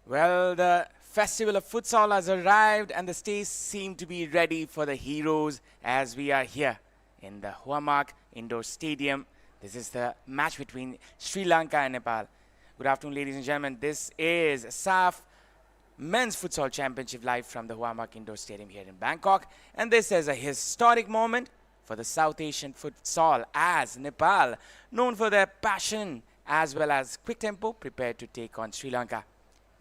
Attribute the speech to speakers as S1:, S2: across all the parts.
S1: Well, the festival of futsal has arrived and the stage seem to be ready for the heroes as we are here in the Huamark Indoor Stadium. This is the match between Sri Lanka and Nepal. Good afternoon, ladies and gentlemen. This is SAFF Men's Futsal Championship live from the Huamark Indoor Stadium here in Bangkok. And this is a historic moment for the South Asian futsal as Nepal, known for their passion as well as quick tempo, prepared to take on Sri Lanka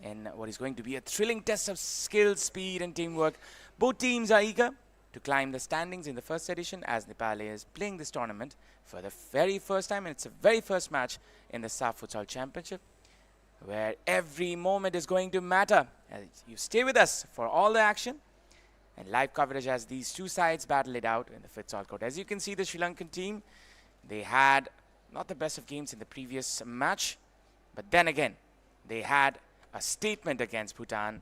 S1: in what is going to be a thrilling test of skill, speed and teamwork. Both teams are eager to climb the standings in the first edition as Nepal is playing this tournament for the very first time, and it's a very first match in the SAFF Futsal Championship where every moment is going to matter. You stay with us for all the action and live coverage as these two sides battle it out in the futsal court. As you can see, the Sri Lankan team, they had not the best of games in the previous match, but then again they had a statement against Bhutan,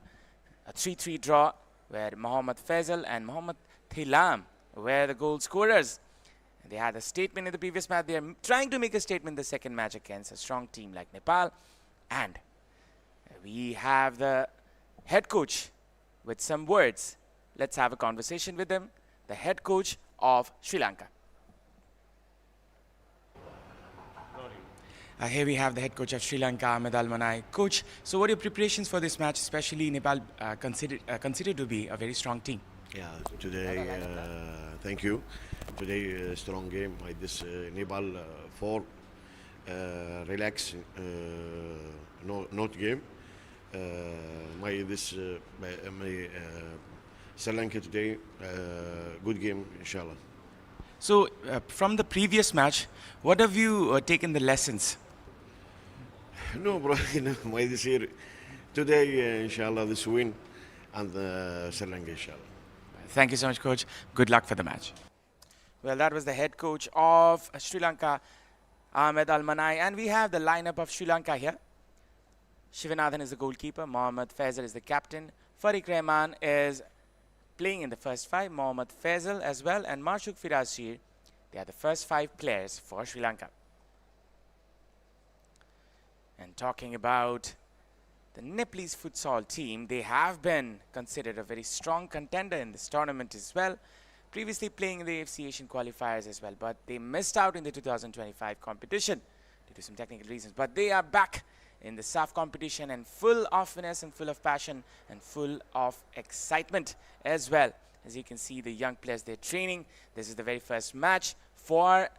S1: a 3-3 draw where Mohammad Faisal and Mohammad Thilam were the goal scorers. And they had a statement in the previous match. They are trying to make a statement in the second match against a strong team like Nepal. And we have the head coach with some words. Let's have a conversation with him, the head coach of Sri Lanka. Here we have the head coach of Sri Lanka, Ahmed Al-Manai. Coach, so what are your preparations for this match, especially Nepal considered to be a very strong team?
S2: Yeah, today, thank you. Today, strong game like this. Nepal 4, relax, not game. My Sri Lanka today, good game, inshallah.
S1: So, from the previous match, what have you taken the lessons?
S2: No, bro, my this year, today, inshallah, this win, and Sri Lanka, inshallah.
S1: Thank you so much, coach. Good luck for the match. Well, that was the head coach of Sri Lanka, Ahmed Al-Manai, and we have the lineup of Sri Lanka here. Shivanathan is the goalkeeper, Mohammad Faisal is the captain, Farik Rahman is playing in the first 5, Mohammad Faisal as well, and Marshuk Firazshir. They are the first 5 players for Sri Lanka. And talking about the Nepalese futsal team, they have been considered a very strong contender in this tournament as well, previously playing in the AFC Asian qualifiers as well, but they missed out in the 2025 competition due to some technical reasons. But they are back in the SAFF competition and full of finesse and full of passion and full of excitement as well. As you can see, the young players, they're training. This is the very first match for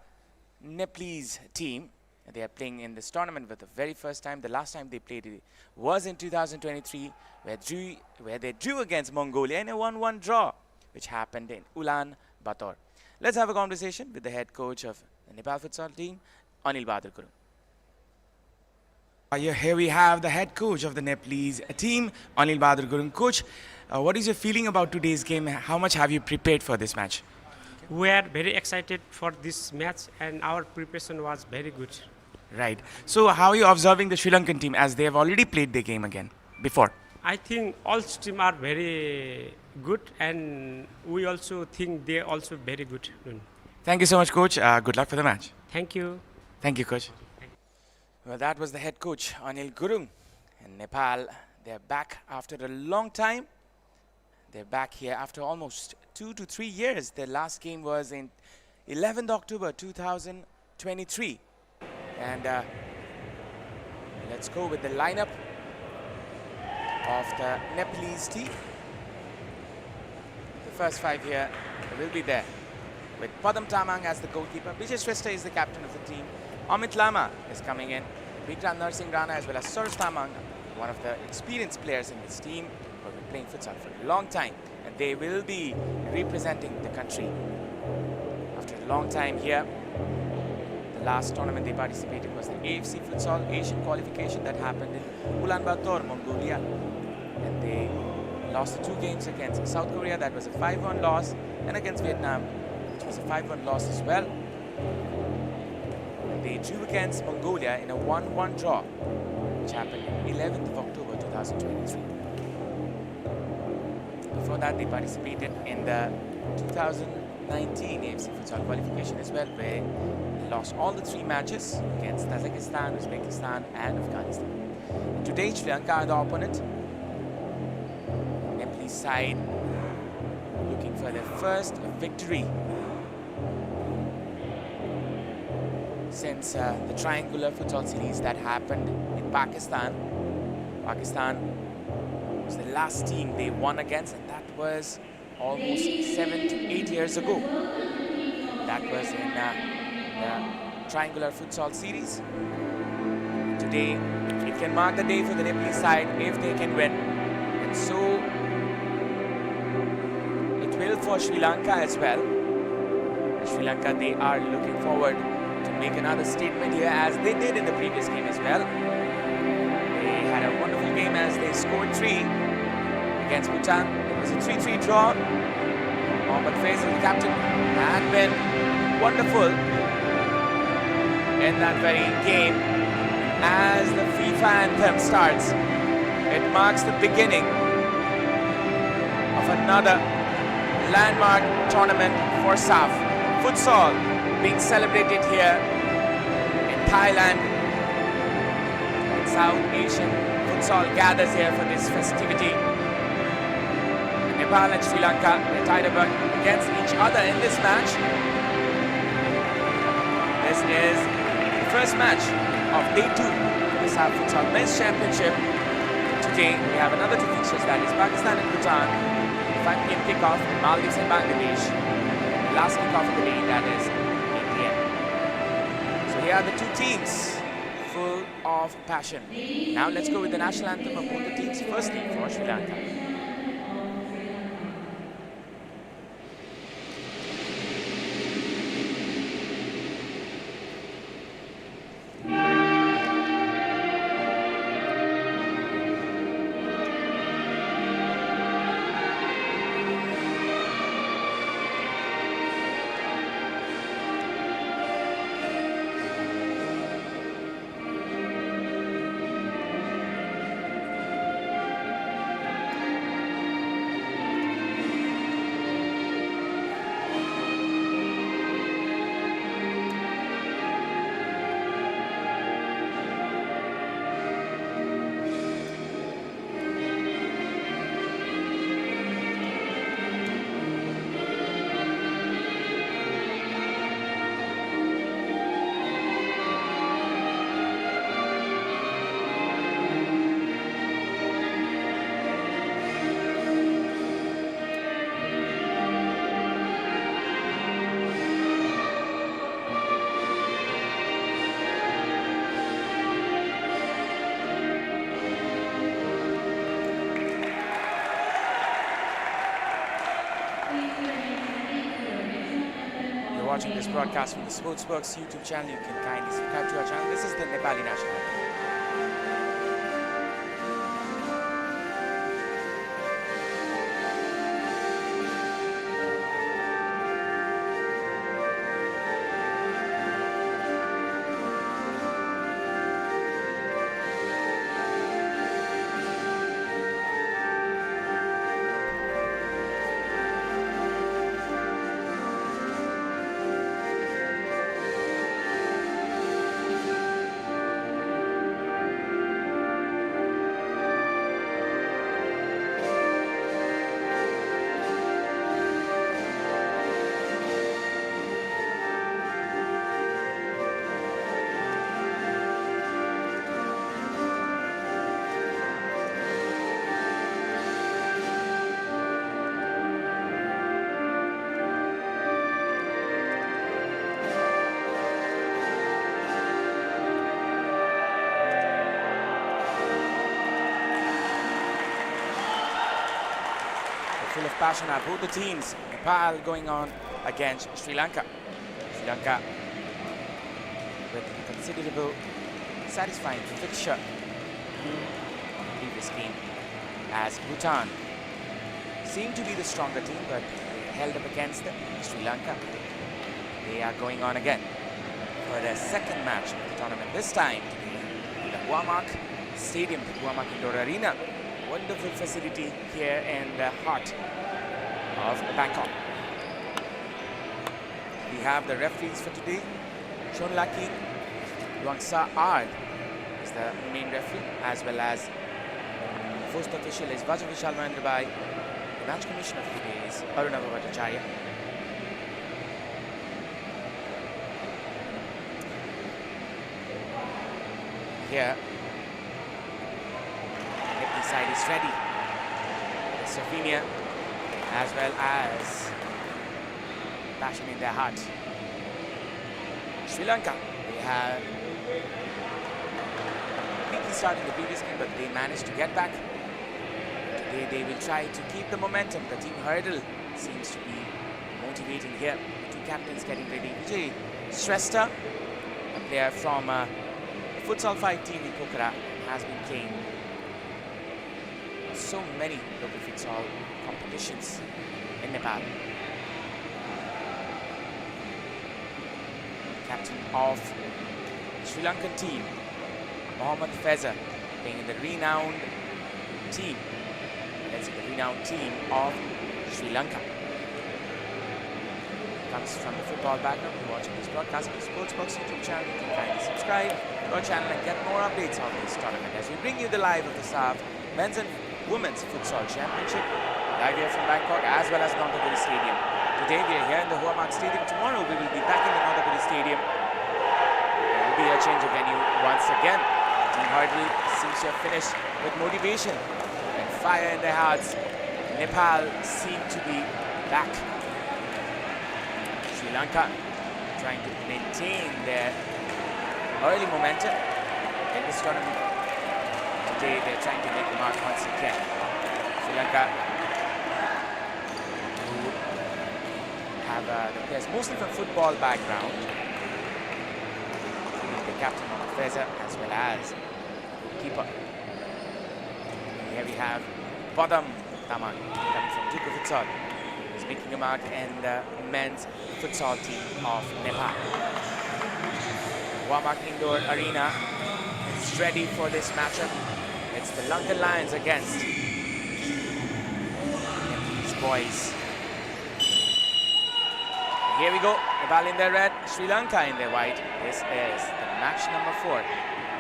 S1: Nepalese team. They are playing in this tournament for the very first time. The last time they played it was in 2023, where they drew against Mongolia in a 1-1 draw, which happened in Ulaanbaatar. Let's have a conversation with the head coach of the Nepal futsal team, Anil Bahadur Gurung. Here we have the head coach of the Nepalese team, Anil Bahadur Gurung. Coach, what is your feeling about today's game? How much have you prepared for this match?
S3: We are very excited for this match and our preparation was very good.
S1: Right. So how are you observing the Sri Lankan team as they have already played the game again before?
S3: I think all teams are very good and we also think they are also very good.
S1: Thank you so much, coach. Good luck for the match.
S3: Thank you.
S1: Thank you, coach. Well, that was the head coach, Anil Gurung. And Nepal, they're back after a long time. They're back here after almost 2 to 3 years. Their last game was in 11th October 2023. And let's go with the lineup of the Nepalese team. The first 5 here will be there, with Padam Tamang as the goalkeeper. Vijay Shrestha is the captain of the team. Amit Lama is coming in. Vikram Narsingh Rana as well as Suraj Tamang, one of the experienced players in this team who have been playing futsal for a long time. And they will be representing the country after a long time here. The last tournament they participated was the AFC Futsal Asian qualification that happened in Ulaanbaatar, Mongolia. And they lost the 2 games against South Korea. That was a 5-1 loss. And against Vietnam, which was a 5-1 loss as well. And they drew against Mongolia in a 1-1 draw, which happened in 11th of October 2023. Before that, they participated in the 2019 AFC Futsal qualification as well, where they lost all the 3 matches against Tajikistan, Uzbekistan and Afghanistan. And today, Sri Lanka are the opponent. Nepali side looking for their first victory since the triangular futsal series that happened in Pakistan. Pakistan was the last team they won against, and that was almost 7 to 8 years ago. That was in the triangular futsal series. Today, it can mark the day for the Nepali side if they can win. And so, it will for Sri Lanka as well. Sri Lanka, they are looking forward to make another statement here as they did in the previous game as well. They had a wonderful game as they scored 3 against Bhutan. It was a 3-3 draw. Mohammad Faisal, the captain, had been wonderful in that very game. As the FIFA anthem starts, it marks the beginning of another landmark tournament for SAFF. Futsal being celebrated here in Thailand. South Asian futsal gathers here for this festivity. Nepal and Sri Lanka, they tied up against each other in this match. This is the first match of day 2 of the SAFF Futsal Men's Championship. Today we have another 2 fixtures, that is Pakistan and Bhutan, 5 p.m. kickoff, Maldives and Bangladesh. The last kickoff of the day, that is 8 p.m. So here are the 2 teams, full of passion. Now let's go with the national anthem of both the teams. Firstly for Sri Lanka. Watching this broadcast from the Sportzworkz YouTube channel, you can kindly subscribe to our channel. This is the Nepali national anthem. Full of passion are both the teams. Nepal going on against Sri Lanka. Sri Lanka with a considerable satisfying fixture previous game, as Bhutan seemed to be the stronger team, but they held up against Sri Lanka. They are going on again for their second match of the tournament, this time in the Huamak Stadium, the Huamak Indoor Arena. Wonderful facility here in the heart of Bangkok. We have the referees for today. Chonlaki Luangsa Ard is the main referee, as well as first official is Vajra Vishal Mahendrabai, match commissioner for today is Arunava Bhattacharya. Here, the side is ready. Slovenia, as well as passion in their heart. Sri Lanka, they had weakly started the previous game, but they managed to get back. Today they will try to keep the momentum. The team hurdle seems to be motivating here. The two captains getting ready. Vijay Shrestha, a player from the Futsal 5 team in Pokhara, has been playing so many local futsal competitions in Nepal. Captain of Sri Lankan team, Mohammad Feza, playing in the renowned team. Let's see, the renowned team of Sri Lanka. Comes from the football background. You're watching this broadcast on the Sportzworkz YouTube channel. You can kindly subscribe to our channel and get more updates on this tournament as we bring you the live of the SAFF Men's and Women's Futsal Championship live here from Bangkok as well as Nandaburi Stadium. Today we are here in the Huamark Stadium. Tomorrow we will be back in the Nandaburi Stadium. There will be a change of venue once again. Team Hurdle seems to have finished with motivation and fire in their hearts. Nepal seem to be back. Sri Lanka trying to maintain their early momentum in this tournament. Today they're trying to make the mark once again. Sri Lanka, who have the players mostly from football background, the captain Mohammad Feza as well as the goalkeeper. Here we have Padam Taman coming from Duka Futsal. He's making a mark in the men's futsal team of Nepal. Huamark Indoor Arena is ready for this matchup. It's the Lankan Lions against these boys. Here we go. Nepal in their red, Sri Lanka in their white. This is the match number 4.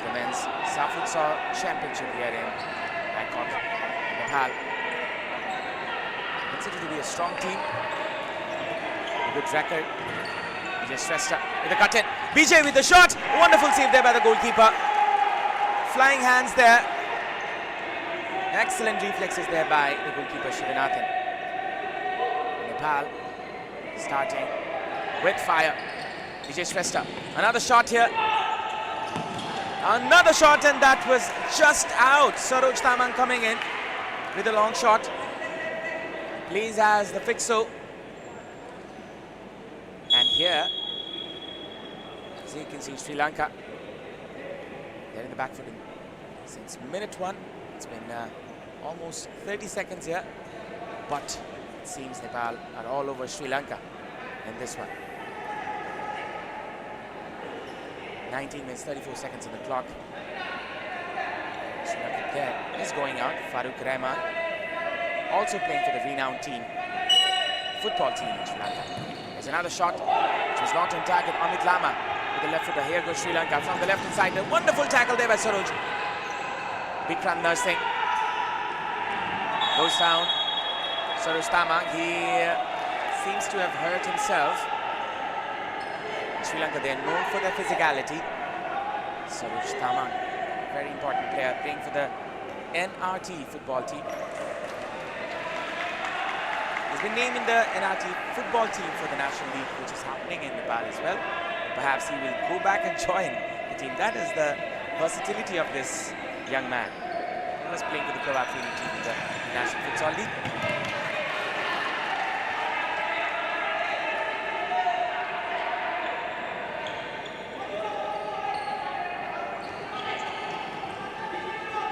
S1: The men's SAFF Futsal Championship here in Bangkok, Nepal. Considered to be a strong team. A good record. Vijay Shrestha with the cut-in. BJ with the shot. Wonderful save there by the goalkeeper. Flying hands there. Excellent reflexes there by the goalkeeper Shivanathan. Nepal starting with fire. Vijay Shrestha. Another shot here. Another shot, and that was just out. Saroj Tamang coming in with a long shot. Plays as the fixo. And here, as you can see, Sri Lanka, they're in the back foot since minute 1. It's been almost 30 seconds here, but it seems Nepal are all over Sri Lanka in this one. 19 minutes, 34 seconds on the clock. Sri Lanka player is going out. Farooq Rahman, also playing for the renowned team, football team in Sri Lanka. There's another shot, which was not on target. Amit Lama with the left footer. Here goes Sri Lanka from the left hand side. A wonderful tackle there by Saroj. Bikram nursing. Goes down. Saroj Tama, he seems to have hurt himself. Sri Lanka, they are known for their physicality. Saroj Tama, very important player, playing for the NRT football team. He's been named in the NRT football team for the National League, which is happening in Nepal as well. Perhaps he will go back and join the team. That is the versatility of this young man. He was playing for the Prabhat Feni team in the National Futsal League.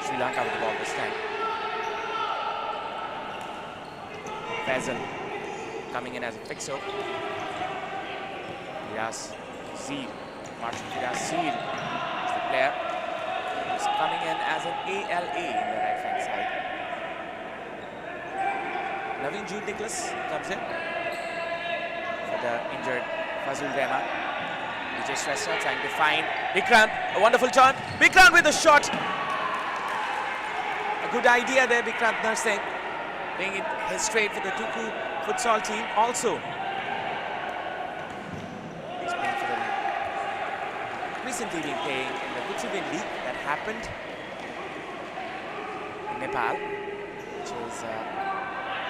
S1: Sri Lanka with the ball this time. Faisal coming in as a fixo. Firas Zeer, Martin Firas Zeer is the player who's coming in as an ALA in the right hand side. Naveen Jude Nicholas comes in for the injured Fazul Rehman. Vijay Shrestha trying to find Vikrant, a wonderful turn. Vikrant with a shot. A good idea there, Vikrant nursing. playing it his straight for the Tuku futsal team also. He's playing for the recently been playing in the Futsal League that happened in Nepal, which is a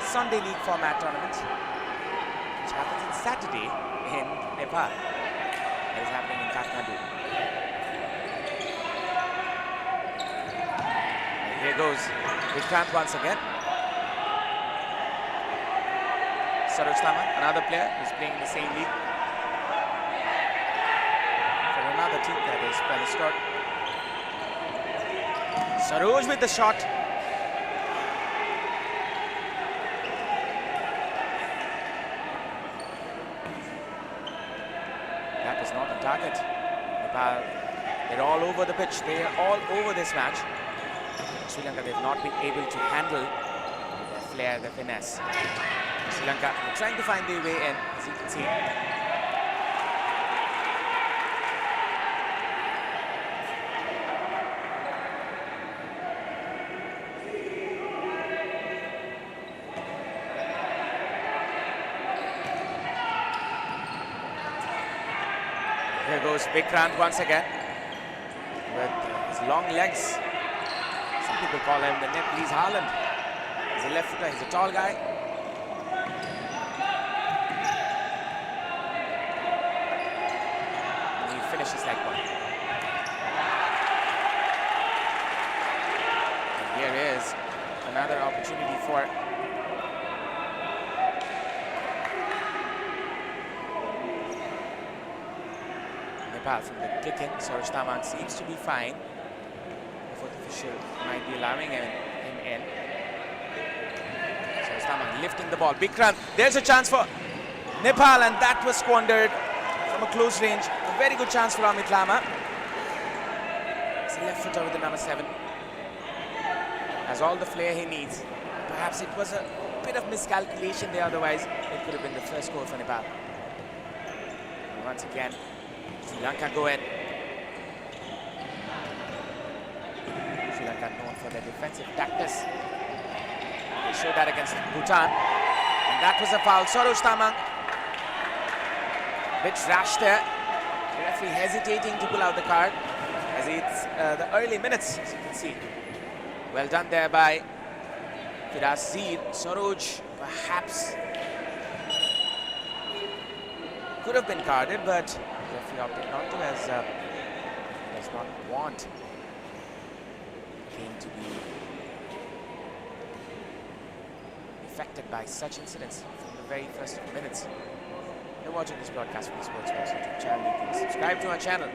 S1: Sunday League format tournament, which happens on Saturday in Nepal. That is happening in Kathmandu. And here goes Vikrant once again. Saroj Thaman, another player who's playing in the same league for another team, that is Palestine. Saroj with the shot. That was not on target. Nepal, they're all over the pitch. They are all over this match. Sri Lanka, they've not been able to handle their flair, their finesse. Sri Lanka trying to find their way in, as you can see. Here goes Vikrant once again with his long legs. Some people call him the Nepalese Haaland. He's a left footer, he's a tall guy. And he finishes like one. And here is another opportunity for Nepal from the kick-in. Saroj Thaman seems to be fine. The fourth official might be allowing him in. Saroj Thaman lifting the ball. Vikrant, there's a chance for Nepal, and that was squandered from a close range. A very good chance for Amit Lama. It's a left footer with the number 7. Has all the flair he needs. Perhaps it was a bit of miscalculation there, otherwise it could have been the first goal for Nepal. And once again, Sri Lanka go in. Sri Lanka known for their defensive tactics. They showed that against Bhutan. And that was a foul. Saroj Thaman. Bit rash there. The referee hesitating to pull out the card as it's the early minutes, as you can see. Well done there by Firas Zeed. Saroj perhaps could have been carded, but the referee opted not to, as does not want him to be affected by such incidents from the very first minutes. You're watching this broadcast from the Sportzworkz YouTube channel. You can subscribe to our channel.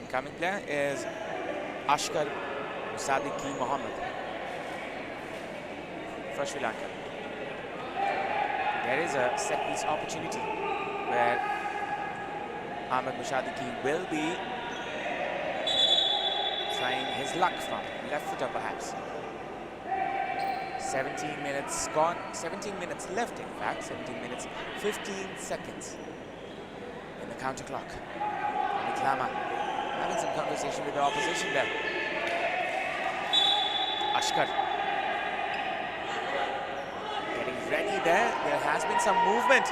S1: Incoming player is Ashkar Musadiki Mohammed for Sri Lanka. There is a set piece opportunity where Ahmed Musadiki will be trying his luck from left footer perhaps. 17 minutes gone, 17 minutes left in fact, 17 minutes 15 seconds in the counter clock. Amit Lama having some conversation with the opposition there. Ashkar getting ready there. There has been some movement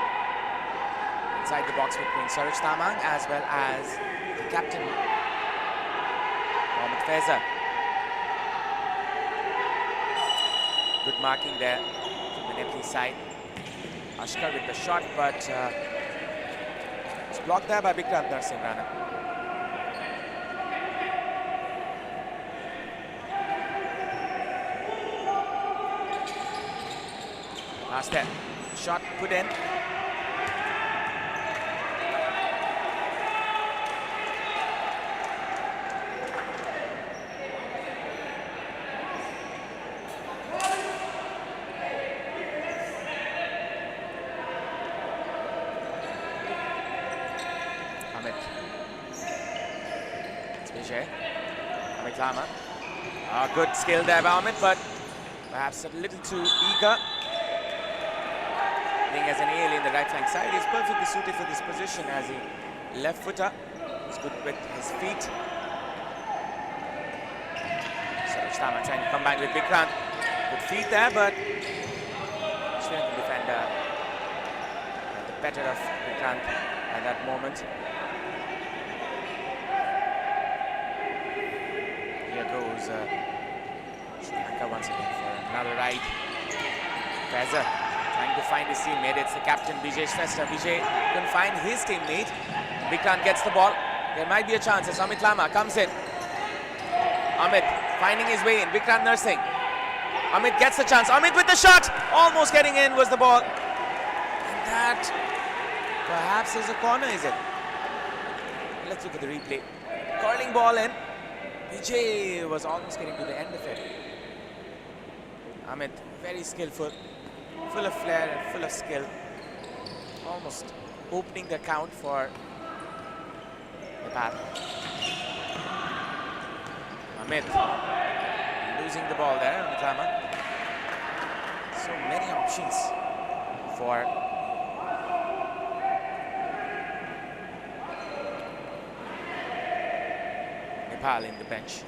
S1: inside the box between Saroj Thaman as well as the captain, Mohammad Faiza. Good marking there from the Nepali side. Ashkar with the shot, but it's blocked there by Vikrant Narasimhan. Last step, shot put in. Amit. It's Vijay. Amit Lama. Good skill there by Amit, but perhaps a little too eager. playing as an AL in the right flank side. He's perfectly suited for this position as a left footer. He's good with his feet. Saroj trying to combine with Vikrant. Good feet there, but Sri Lankan defender had the better of Vikrant at that moment. Here goes Sri Lanka once again for another ride. Feza trying to find his teammate. It's the captain Vijay Shrestha. Vijay couldn't find his teammate. Vikrant gets the ball. There might be a chance as Amit Lama comes in. Amit finding his way in. Vikrant nursing. Amit gets the chance. Amit with the shot. Almost getting in was the ball. And that perhaps is a corner, is it? Let's look at the replay. Curling ball in. Vijay was almost getting to the end of it. Amit very skillful, full of flair and full of skill. Almost opening the count for Nepal. Amit losing the ball there on Klama. So many options for Nepal in the bench.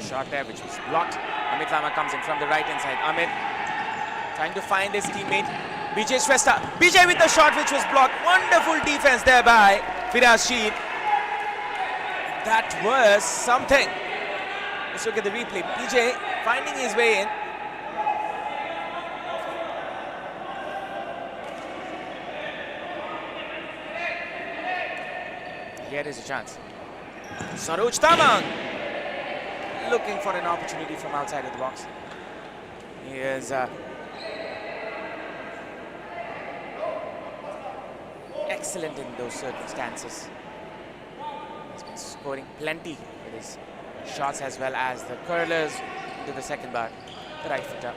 S1: Shot there which was blocked. Amit Lama comes in from the right hand side. Amit trying to find his teammate. Vijay Shrestha. Vijay with the shot which was blocked. Wonderful defense there by Firaz Sheed. That was something. Let's look at the replay. Vijay finding his way in. Here is a chance. Saroj Tamang looking for an opportunity from outside of the box. He is excellent in those circumstances. He's been scoring plenty with his shots as well as the curlers to the second bar. The right footer.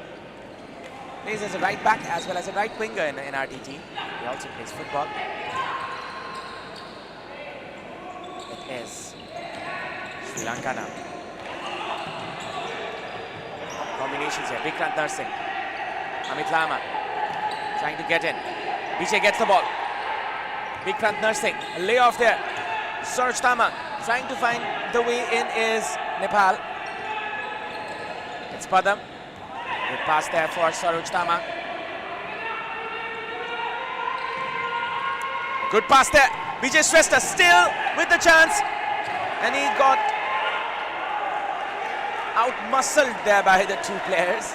S1: Plays as a right back as well as a right winger in RTT. He also plays football. It is Sri Lanka now. Combinations here. Vikrant nursing. Amit Lama trying to get in. Vijay gets the ball. Vikrant nursing. A layoff there. Saroj Tamang trying to find the way in is Nepal. It's Padam. Good pass there for Saroj Tamang. Good pass there. Vijay Shrestha still with the chance. And he got out-muscled there by the two players.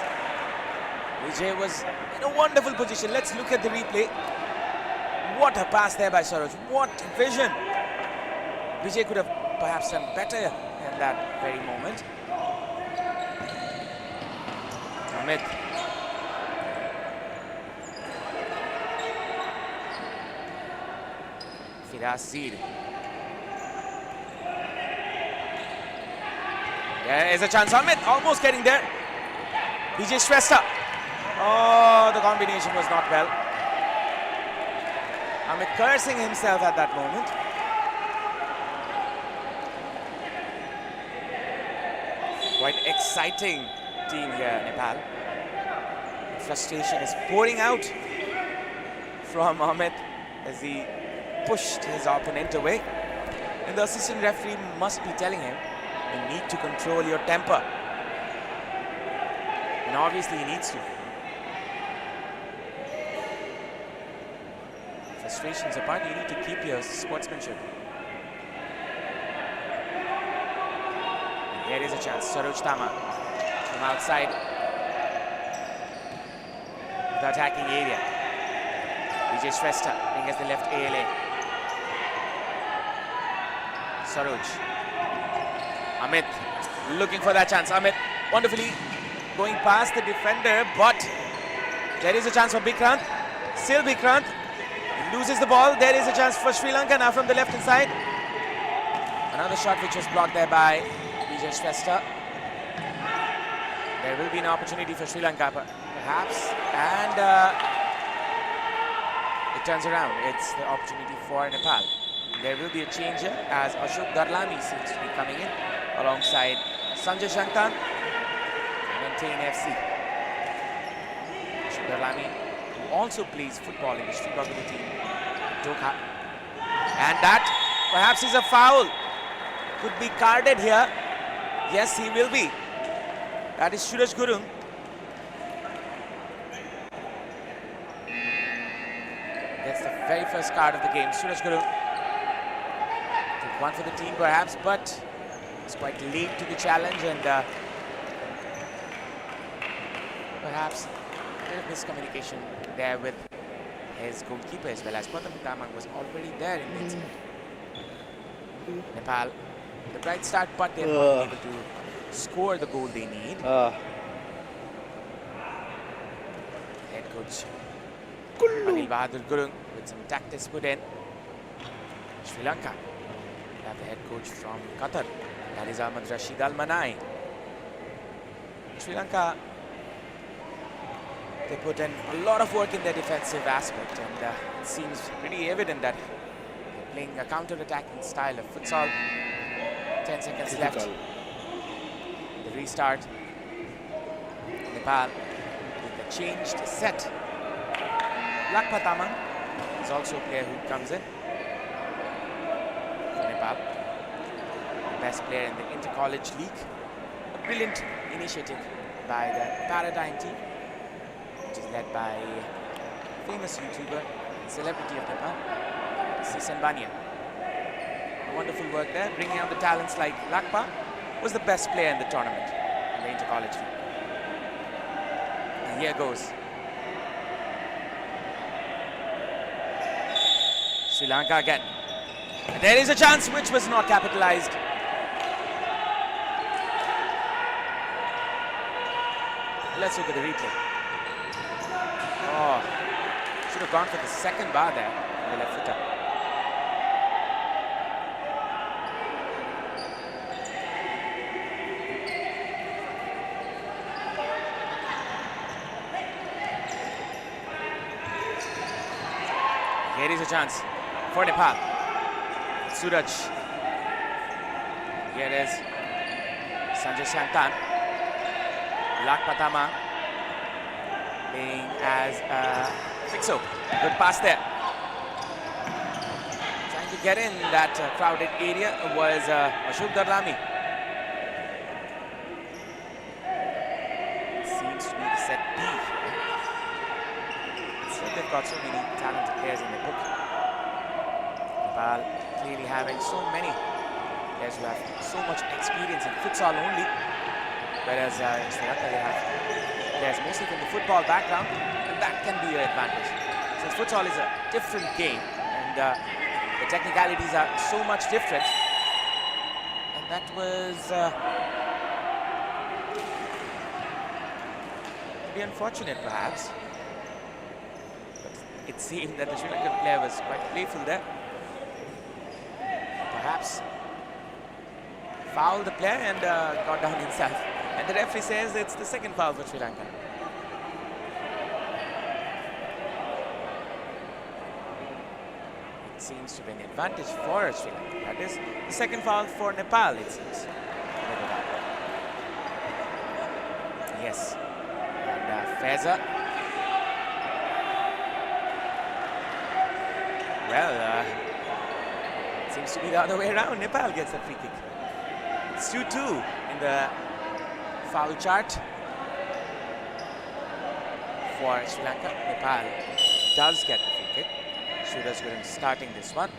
S1: Vijay was in a wonderful position. Let's look at the replay. What a pass there by Saroj. What vision. Vijay could have perhaps done better in that very moment. Amit. Firaz Sheed. There is a chance. Amit almost getting there. Vijay Shrestha. Oh, the combination was not well. Amit cursing himself at that moment. Quite exciting team here, Nepal. Frustration is pouring out from Amit as he pushed his opponent away. And the assistant referee must be telling him, you need to control your temper. And obviously he needs to. Frustrations apart, you need to keep your sportsmanship. And here is a chance. Saroj Tamang from outside the attacking area. Vijay Shrestha playing as the left ALA. Saroj. Amit looking for that chance. Amit wonderfully going past the defender, but there is a chance for Vikrant. Still Vikrant loses the ball. There is a chance for Sri Lanka now from the left hand side. Another shot which was blocked there by Vijay Shrestha. There will be an opportunity for Sri Lanka, perhaps, and it turns around. It's the opportunity for Nepal. There will be a change here as Ashok Darlami seems to be coming in alongside Sanjay Shanktan, Maintain FC. Ashok Darlami, who also plays football in the Sri Bagadu team, Dokha. And that perhaps is a foul. Could be carded here. Yes, he will be. That is Suraj Gurung. That's the very first card of the game. Suraj Gurung took one for the team perhaps, but it's quite late to the challenge, and perhaps a bit of miscommunication there with his goalkeeper as well, as Padam Tamang was already there in the incident. Nepal, the bright start, but they're not able to score the goal they need. Head coach Anil Bahadur Gurung with some tactics put in. Sri Lanka, we have the head coach from Qatar, that is Ahmad Rashid Al Manai. Sri Lanka, they put in a lot of work in their defensive aspect, and it seems pretty evident that they're playing a counter-attacking style of futsal. 10 seconds left. The restart. Nepal with the changed set. Lakpa Tamang is also a player who comes in for Nepal. The best player in the Inter-College League. A brilliant initiative by the Paradigm team, which is led by a famous YouTuber and celebrity of Nepal, Sisan Bania. Wonderful work there, bringing out the talents like Lakpa, was the best player in the tournament in the Inter-College League. And here goes Sri Lanka again. And there is a chance which was not capitalized. Let's look at the replay. Oh, should have gone for the second bar there on the left footer. Here is a chance for Nepal. Suraj. Here is Sanjay Shanktan. Lakpa Tamang playing as a fixo. Good pass there. Trying to get in that crowded area was Ashok Darlami. Seems to be the set B. They've got so many talented players in the book. Nepal clearly having so many players who have so much experience in futsal only, whereas in Sri Lanka they have players mostly from the football background, and that can be your advantage. Since futsal is a different game, and the technicalities are so much different, and that was to be unfortunate perhaps. It seemed that the Sri Lankan player was quite playful there. Perhaps fouled the player and got down himself. And the referee says it's the second foul for Sri Lanka. It seems to be an advantage for Sri Lanka. That is the second foul for Nepal, it seems. Yes. And Feza. Well, it seems to be the other way around. Nepal gets the free kick. It's 2-2 in the foul chart for Sri Lanka. Nepal does get the free kick. Suraj Gurung starting this one.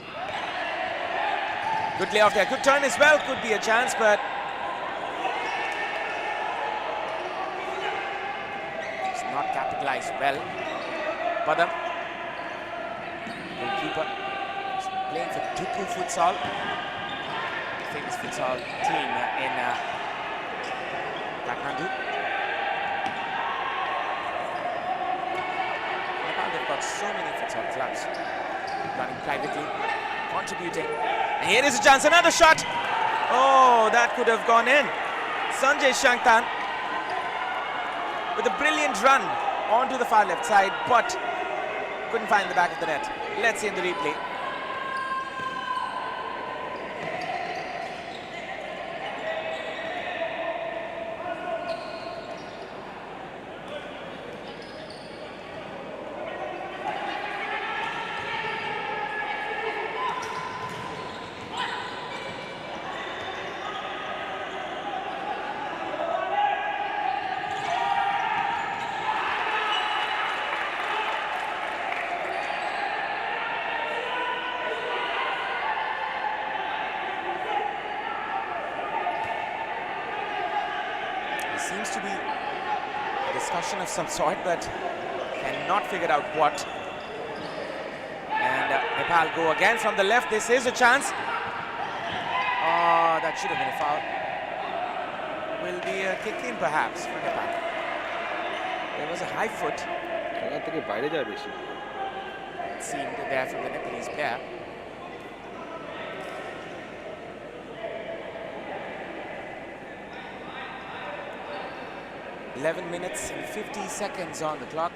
S1: Good layoff there. Good turn as well. Could be a chance, but it's not capitalized well. Padam, goalkeeper, is playing for Duku Futsal, famous futsal team in Kathmandu. Nepal, they've got so many futsal clubs running privately, contributing. And here is a chance, another shot. Oh, that could have gone in. Sanjay Shanktan with a brilliant run onto the far left side, but couldn't find the back of the net. Let's see in the replay. to be a discussion of some sort, but cannot figure out what. And Nepal go again from the left. This is a chance. Oh, that should have been a foul. Will be a kick in perhaps for Nepal. There was a high foot. It seemed there from the Nepalese player. "11 minutes and 50 seconds on the clock."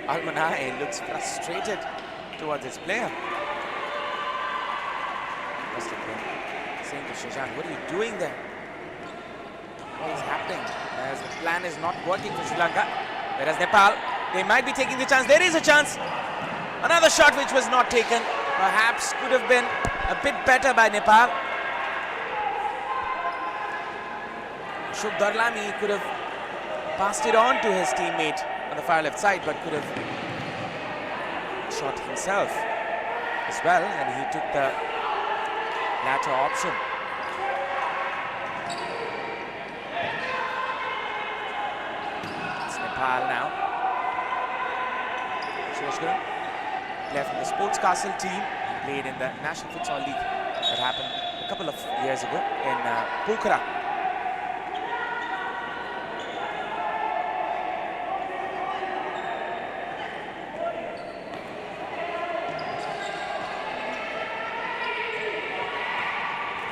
S1: Almanai looks frustrated towards his player. Must have been saying to Shashank, "What are you doing there? What is happening?" As the plan is not working for Sri Lanka. Whereas Nepal, they might be taking the chance. There is a chance. Another shot which was not taken. Perhaps could have been a bit better by Nepal. Shub Darlami could have passed it on to his teammate on the far left side, but could have shot himself as well, and he took the latter option. It's Nepal now. Player from the Sportzworkz team, played in the National Futsal League that happened a couple of years ago in Pokhara.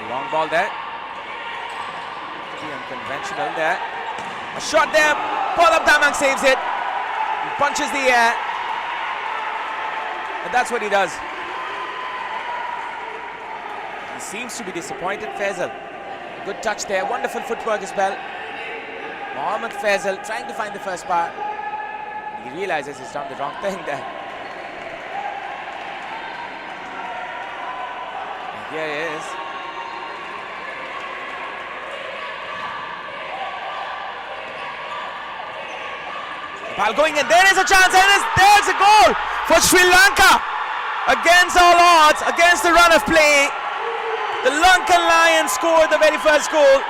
S1: Long ball there. Pretty unconventional there. A shot there. Paul Abdamang saves it. He punches the air. And that's what he does. He seems to be disappointed. Faisal. Good touch there. Wonderful footwork as well. Mohammad Faisal trying to find the first part. He realizes he's done the wrong thing there. And here he is. Nepal going in, there is a chance, and there's a goal for Sri Lanka. Against all odds, against the run of play, the Lankan Lions scored the very first goal,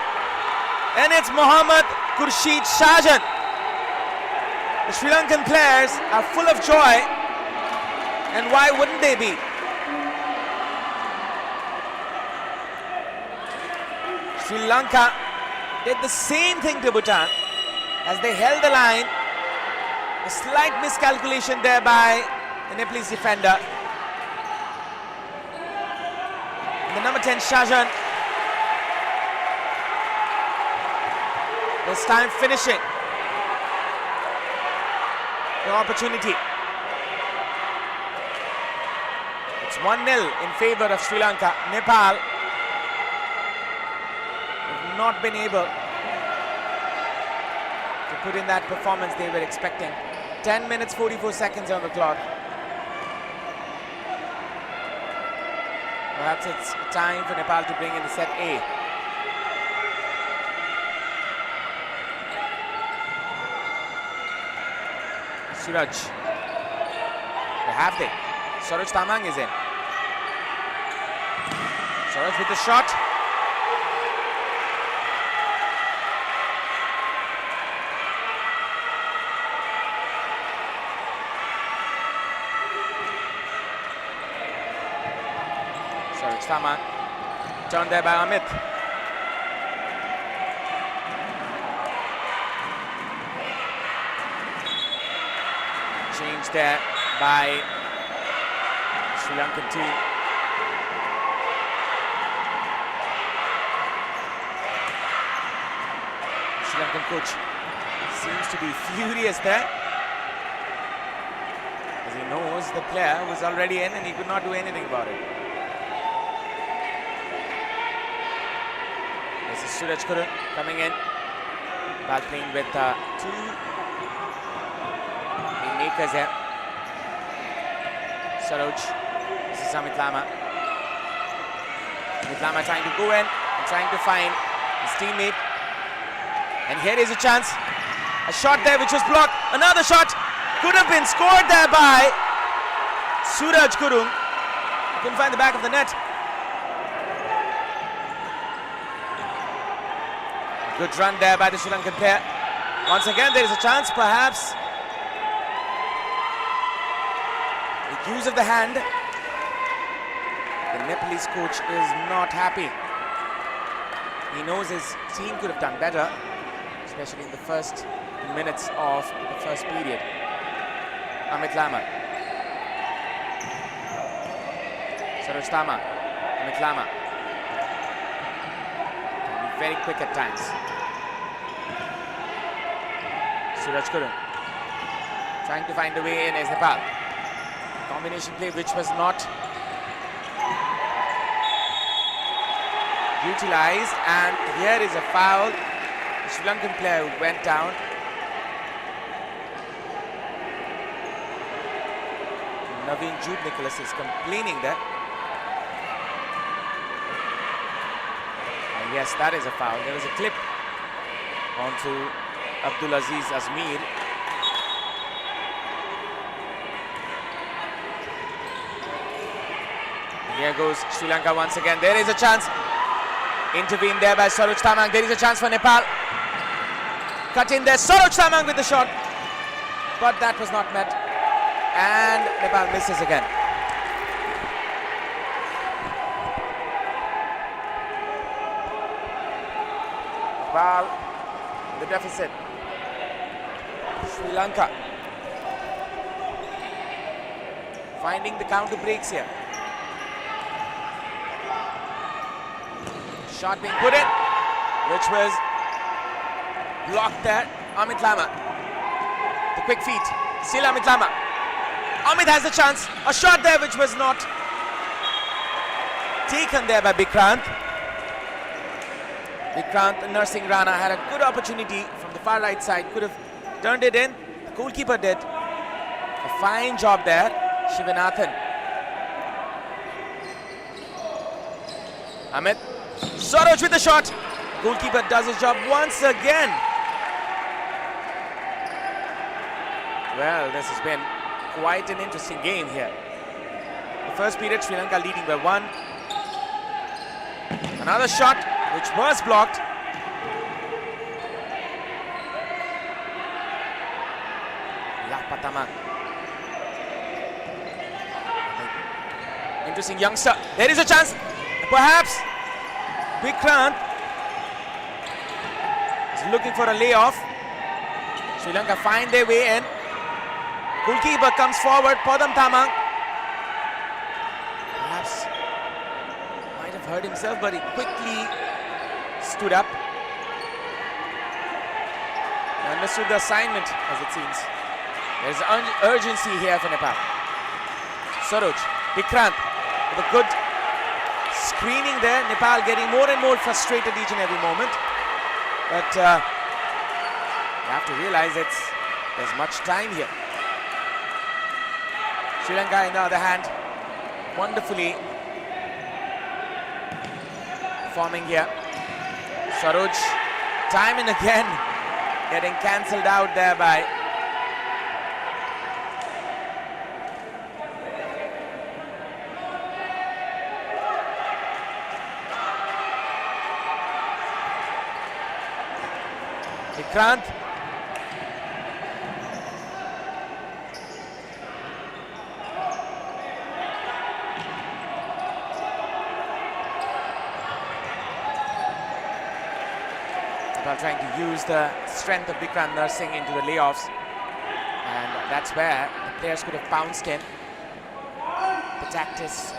S1: and it's Mohammad Khurshid Shahjan. The Sri Lankan players are full of joy, and why wouldn't they be? Sri Lanka did the same thing to Bhutan as they held the line. A slight miscalculation there by the Nepalese defender. And the number 10 Shahjan this time finishing the opportunity. It's 1-0 in favor of Sri Lanka. Nepal have not been able to put in that performance they were expecting. 10 minutes 44 seconds on the clock. Perhaps it's time for Nepal to bring in the set A. Suraj. They have they. Suraj Tamang is in. Suraj with the shot. Tamang, turned there by Amit. Change there by Sri Lankan team. Sri Lankan coach seems to be furious there, as he knows the player was already in and he could not do anything about it. Suraj Kurun coming in, while playing with two makers here. Saroj, this is Amit Lama. Amit Lama trying to go in and trying to find his teammate. And here is a chance. A shot there which was blocked. Another shot could have been scored there by Suraj Kurung. Couldn't find the back of the net. Good run there by the Sri Lankan player. Once again, there is a chance, perhaps. The use of the hand. The Nepalese coach is not happy. He knows his team could have done better, especially in the first minutes of the first period. Amit Lama. Saroj Tama. Amit Lama. Can be very quick at times. Suraj Kurung. Trying to find a way in is Nepal. Combination play which was not utilized, and here is a foul. The Sri Lankan player went down. Naveen Jude Nicholas is complaining there. And yes, that is a foul. There was a clip onto Abdulaziz Azmir. Here goes Sri Lanka once again. There is a chance. Intervened there by Saroj Tamang. There is a chance for Nepal. Cut in there. Saroj Tamang with the shot. But that was not met. And Nepal misses again. Nepal, the deficit. Sri Lanka finding the counter breaks here. Shot being put in, which was blocked there. Amit Lama. The quick feet. Still Amit Lama. Amit has a chance. A shot there which was not taken there by Vikrant. Vikrant nursing Rana had a good opportunity from the far right side. Could have turned it in. The goalkeeper did. A fine job there. Shivanathan. Amit. Saroj with the shot. Goalkeeper does his job once again. Well, this has been quite an interesting game here. The first period, Sri Lanka leading by 1. Another shot which was blocked. Lapatama. Interesting youngster. There is a chance. Perhaps Vikrant is looking for a layoff. Sri Lanka find their way in. Goalkeeper comes forward. Padam Tamang. Perhaps might have hurt himself, but he quickly stood up. He understood the assignment, as it seems. There's urgency here for Nepal. Saroj, Vikrant with a good screening there. Nepal getting more and more frustrated each and every moment. But you have to realize there's much time here. Sri Lanka, on the other hand, wonderfully performing here. Saroj, time and again, getting cancelled out there by Vikrant. Trying to use the strength of Vikrant nursing into the layoffs, and that's where the players could have pounced in. The tactics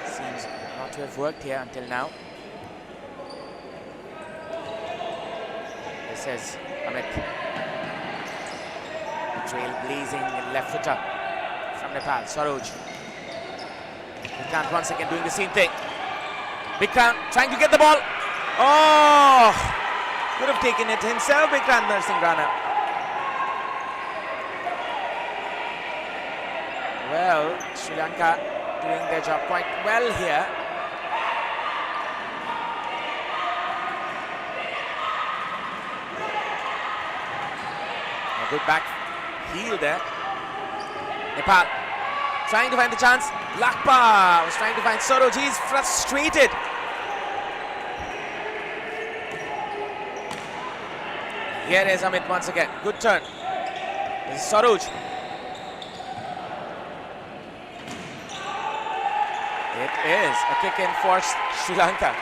S1: seems not to have worked here until now. This is Amit. Trail-blazing left footer from Nepal. Saroj. Vikrant once again doing the same thing. Vikrant trying to get the ball. Oh! Could have taken it himself, Vikrant nursing Rana. Well, Sri Lanka doing their job quite well here. A good back heel there. Nepal trying to find the chance. Lakpa was trying to find Saroj. He's frustrated. Here is Amit once again. Good turn. This is Saroj. It is a kick in for Sri Lanka.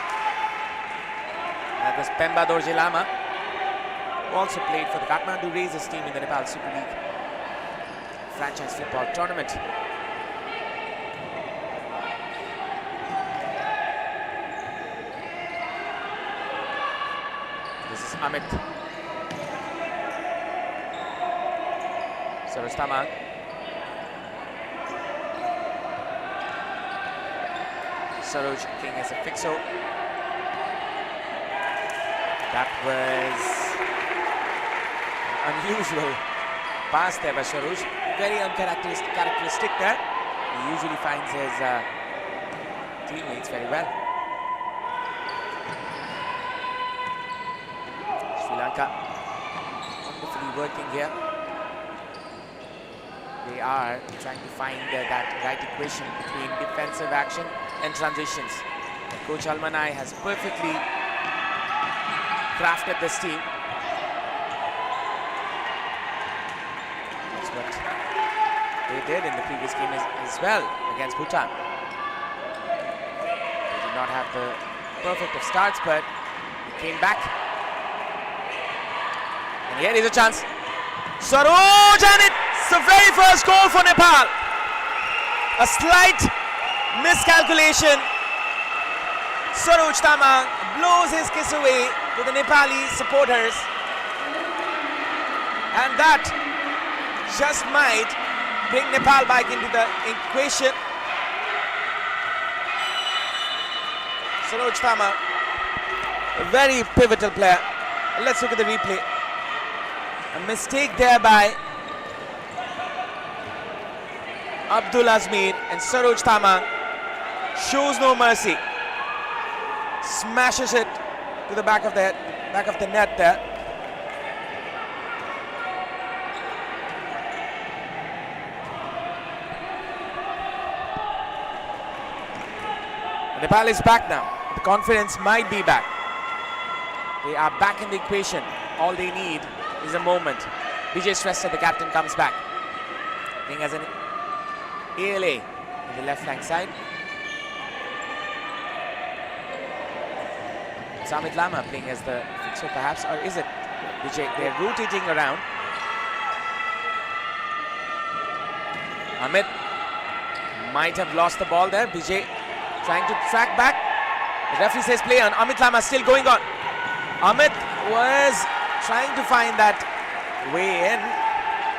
S1: That was Pemba Dorje Lama, who also played for the Kathmandu Razors team in the Nepal Super League franchise football tournament. This is Amit. Saroj Tamang. Saroj king as a fixo. That was an unusual pass there by Saroj. Very uncharacteristic there. He usually finds his teammates very well. Sri Lanka wonderfully working here. They are trying to find that right equation between defensive action and transitions. And Coach Almanai has perfectly crafted this team. That's what they did in the previous game as well against Bhutan. They did not have the perfect of starts, but they came back. And here is a chance. Saroj, and it's the very first goal for Nepal. A slight miscalculation. Saroj Tamang blows his kiss away to the Nepali supporters, and that just might bring Nepal back into the equation. Saroj Tamang, a very pivotal player. Let's look at the replay. A mistake there by Abdul Azmir, and Saroj Tamang shows no mercy. Smashes it to the back of the net there. Nepal is back now. The confidence might be back. They are back in the equation. All they need is a moment. Vijay Shrestha, the captain, comes back. Playing as an ALA in the left flank side. Samit Lama playing as the fixer perhaps, or is it Vijay? They're rotating around. Amit might have lost the ball there. Vijay trying to track back. The referee says play on. Amit Lama still going on. Amit was trying to find that way in.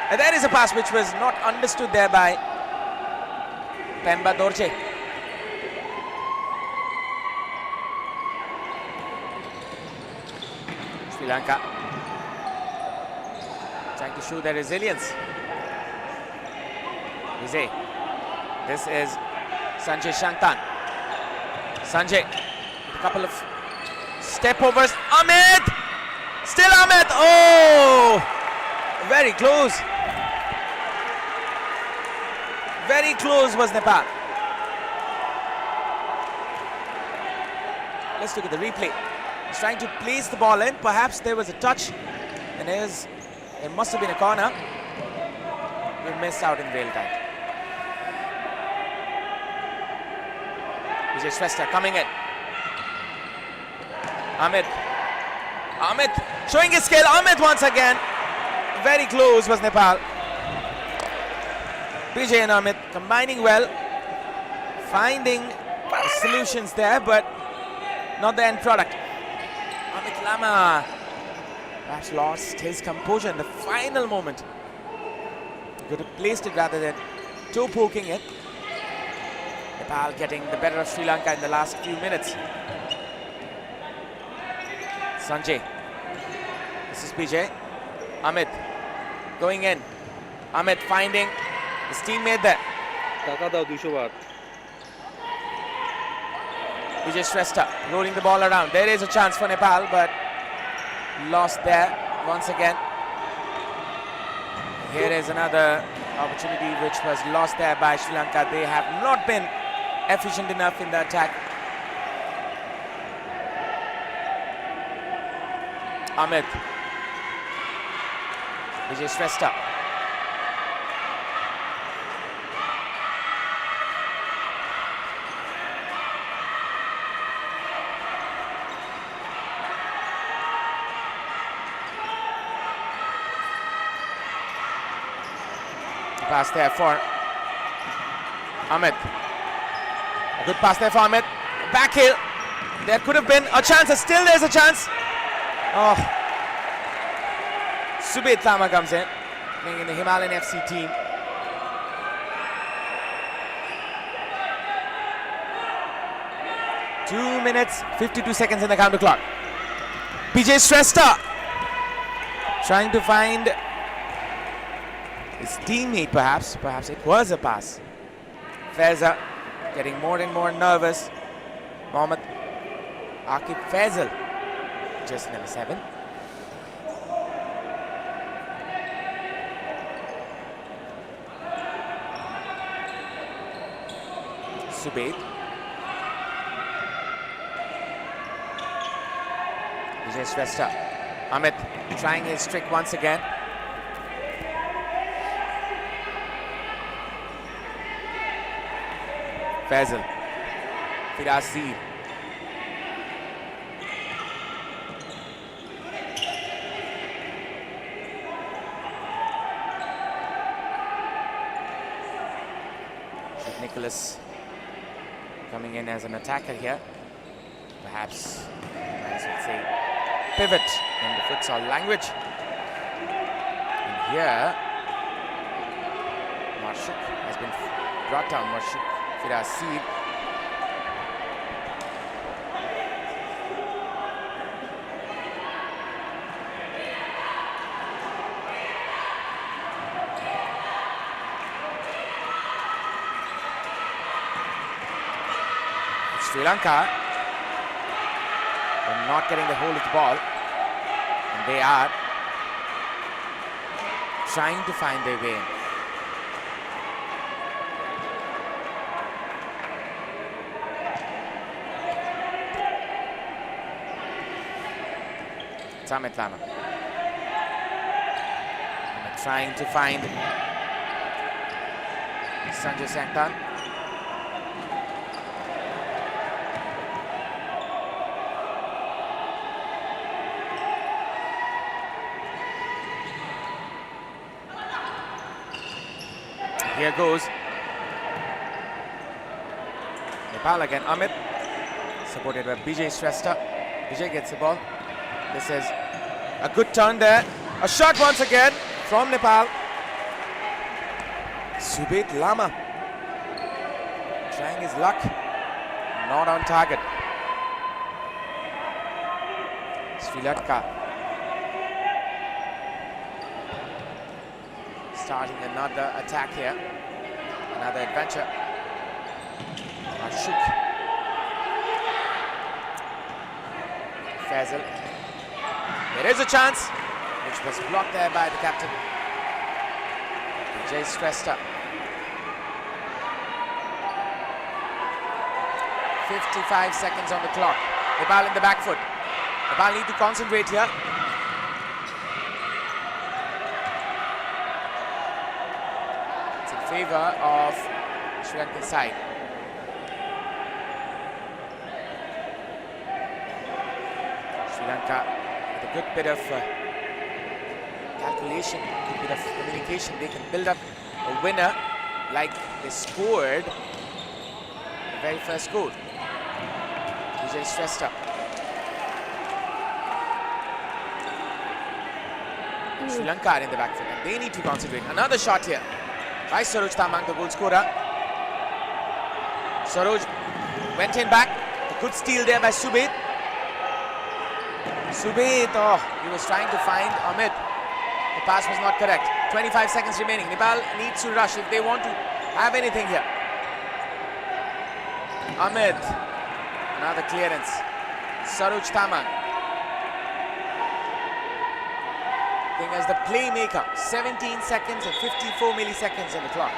S1: And there is a pass which was not understood there by Pemba Dorje. Sri Lanka trying to show their resilience. Vijay. This is Sanjay Shangtan. Sanjay with a couple of step overs. Amit! Still Amit! Oh! Very close. Very close was Nepal. Let's look at the replay. He's trying to place the ball in. Perhaps there was a touch. And there must have been a corner. We missed out in real time. Vijay Shrestha coming in. Amit showing his skill. Amit once again. Very close was Nepal. Vijay and Amit combining well, finding solutions there, but not the end product. Amit Lama perhaps lost his composure in the final moment. He could have placed it rather than toe poking it. Nepal getting the better of Sri Lanka in the last few minutes. Sanjay. This is Vijay. Amit going in. Amit finding his teammate there. Vijay Shrestha rolling the ball around. There is a chance for Nepal, but lost there once again. Here is another opportunity which was lost there by Sri Lanka. They have not been efficient enough in the attack. Amit. Vijay Shrestha. Pass there for Amit. A good pass there for Amit. Back heel. There could have been a chance. Still there's a chance. Oh. Subedh Lama comes in, playing in the Himalayan FC team. Two minutes, 52 seconds in the counter clock. Vijay Shrestha trying to find his teammate, perhaps it was a pass. Faiza getting more and more nervous. Mohammad Akib Faisal, just number 7. Subedh. Vijay Shrestha. Amit trying his trick once again. Faisal. Firazir. Nicholas coming in as an attacker here. Perhaps, as we say, pivot in the futsal language. And here, Marshuk has been brought down. Marshuk Firazir. Sri Lanka, they're not getting the hold of the ball, and they are trying to find their way in. Amit Lama trying to find Sanjay Sanktan. Here goes Nepal again. Amit, supported by Vijay Shrestha. Vijay gets the ball. This is a good turn there. A shot once again from Nepal. Subedh Lama trying his luck. Not on target. Sri Lanka starting another attack here. Another adventure. Ashok. Faisal. There is a chance, which was blocked there by the captain. Vijay Shrestha. 55 seconds on the clock. Nepal in the back foot. Nepal need to concentrate here. It's in favor of Sri Lankan side. Sri Lanka with a good bit of calculation, a good bit of communication. They can build up a winner like they scored the very first goal. Vijay Shrestha. Sri Lanka are in the back foot and they need to concentrate. Another shot here by Saroj Tamang, the goal scorer. Saroj went in back. A good steal there by Subedh. Subedh, oh, he was trying to find Amit. The pass was not correct. 25 seconds remaining. Nepal needs to rush if they want to have anything here. Amit, another clearance. Saroj Tamang. acting as the playmaker. 17 seconds and 54 milliseconds on the clock.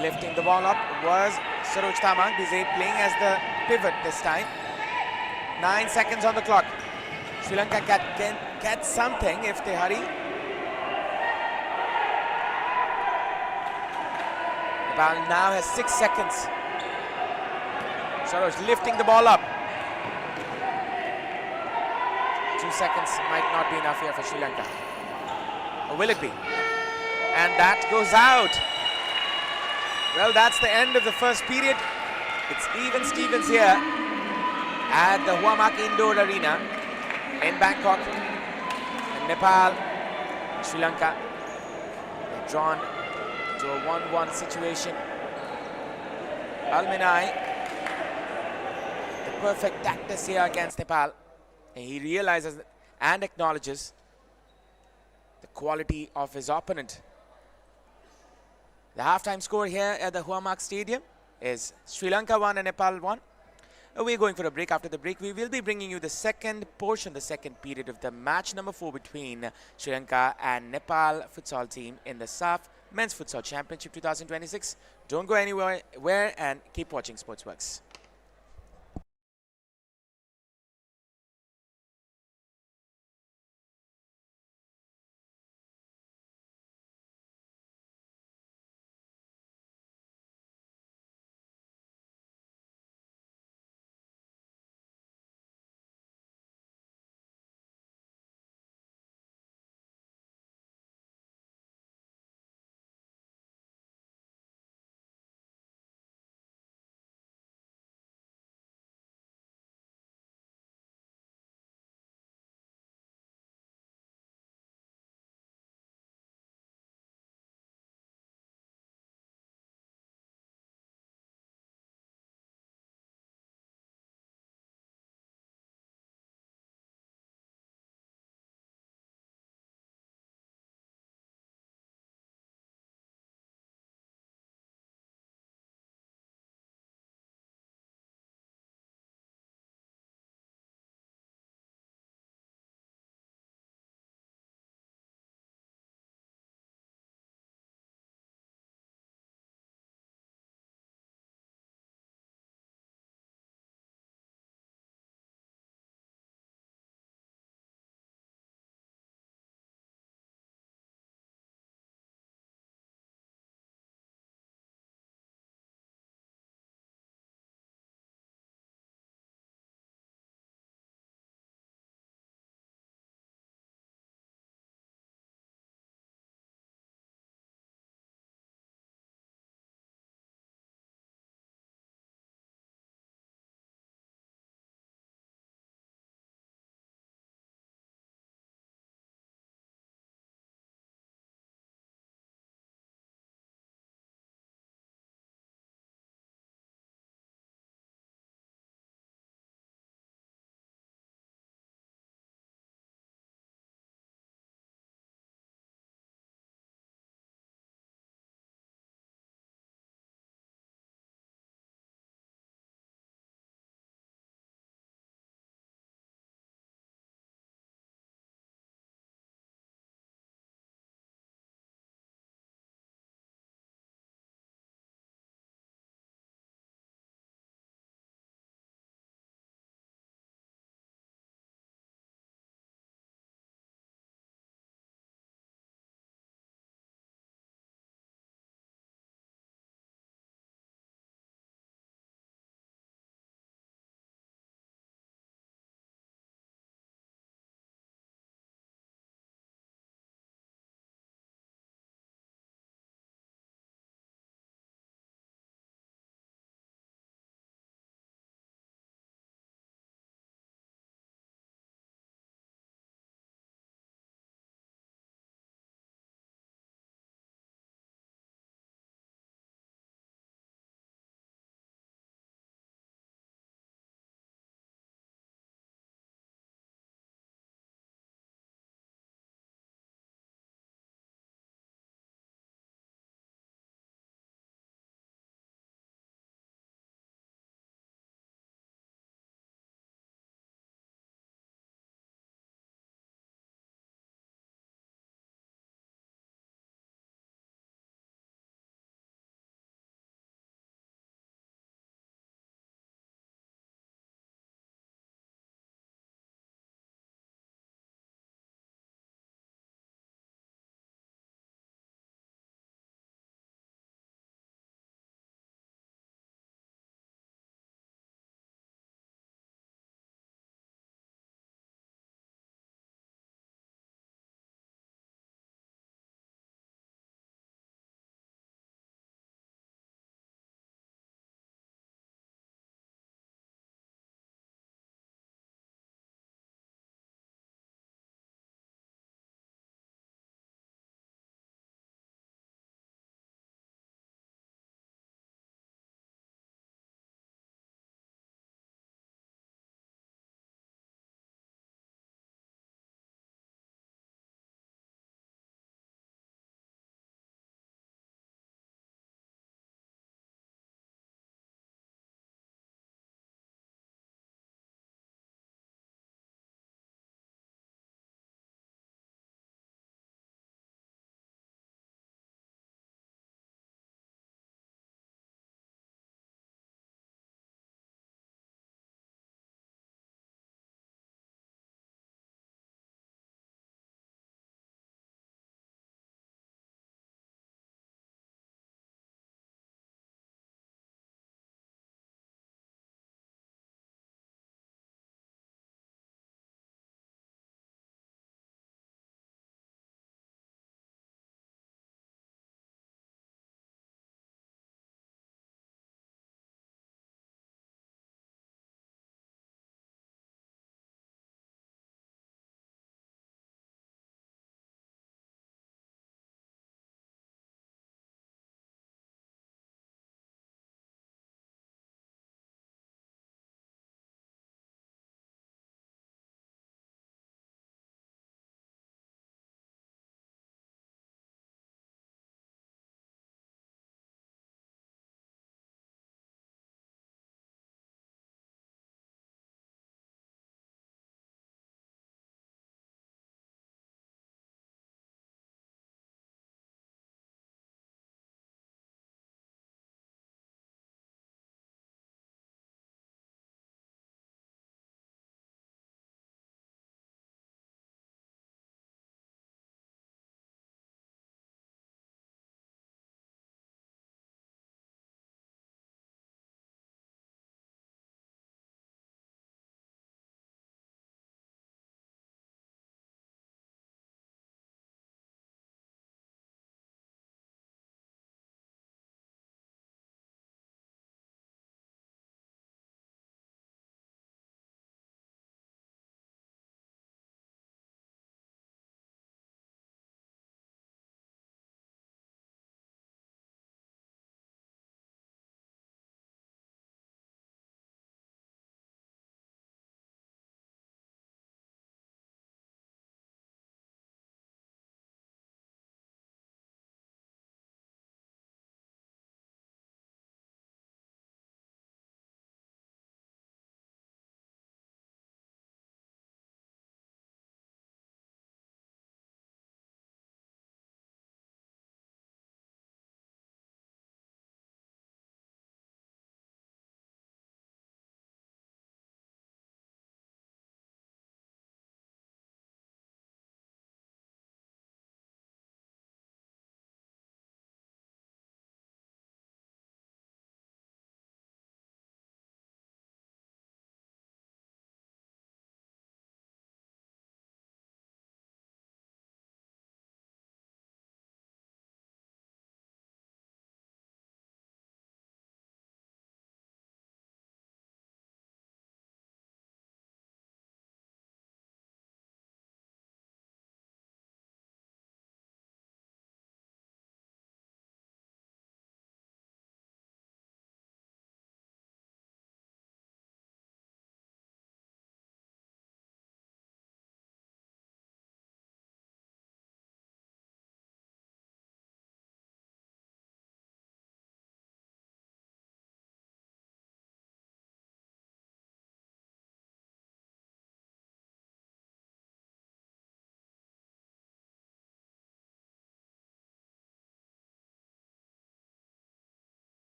S1: Lifting the ball up was Saroj Tamang. Bizet playing as the pivot this time. 9 seconds on the clock. Sri Lanka can get something if they hurry. Nepal now has 6 seconds. Saroj lifting the ball up. 2 seconds might not be enough here for Sri Lanka. Or will it be? And that goes out. Well, that's the end of the first period. It's even Stevens here at the Huamak Indoor Arena in Bangkok. And Nepal, Sri Lanka, they're drawn to a 1-1 situation. Alminai, the perfect tactus here against Nepal. And he realizes and acknowledges the quality of his opponent. The halftime score here at the Huamak Stadium is Sri Lanka 1 and Nepal 1. We're going for a break. After the break, we will be bringing you the second portion, the second period of the match number 4 between Sri Lanka and Nepal futsal team in the SAFF Men's Futsal Championship 2026. Don't go anywhere and keep watching Sportzworkz.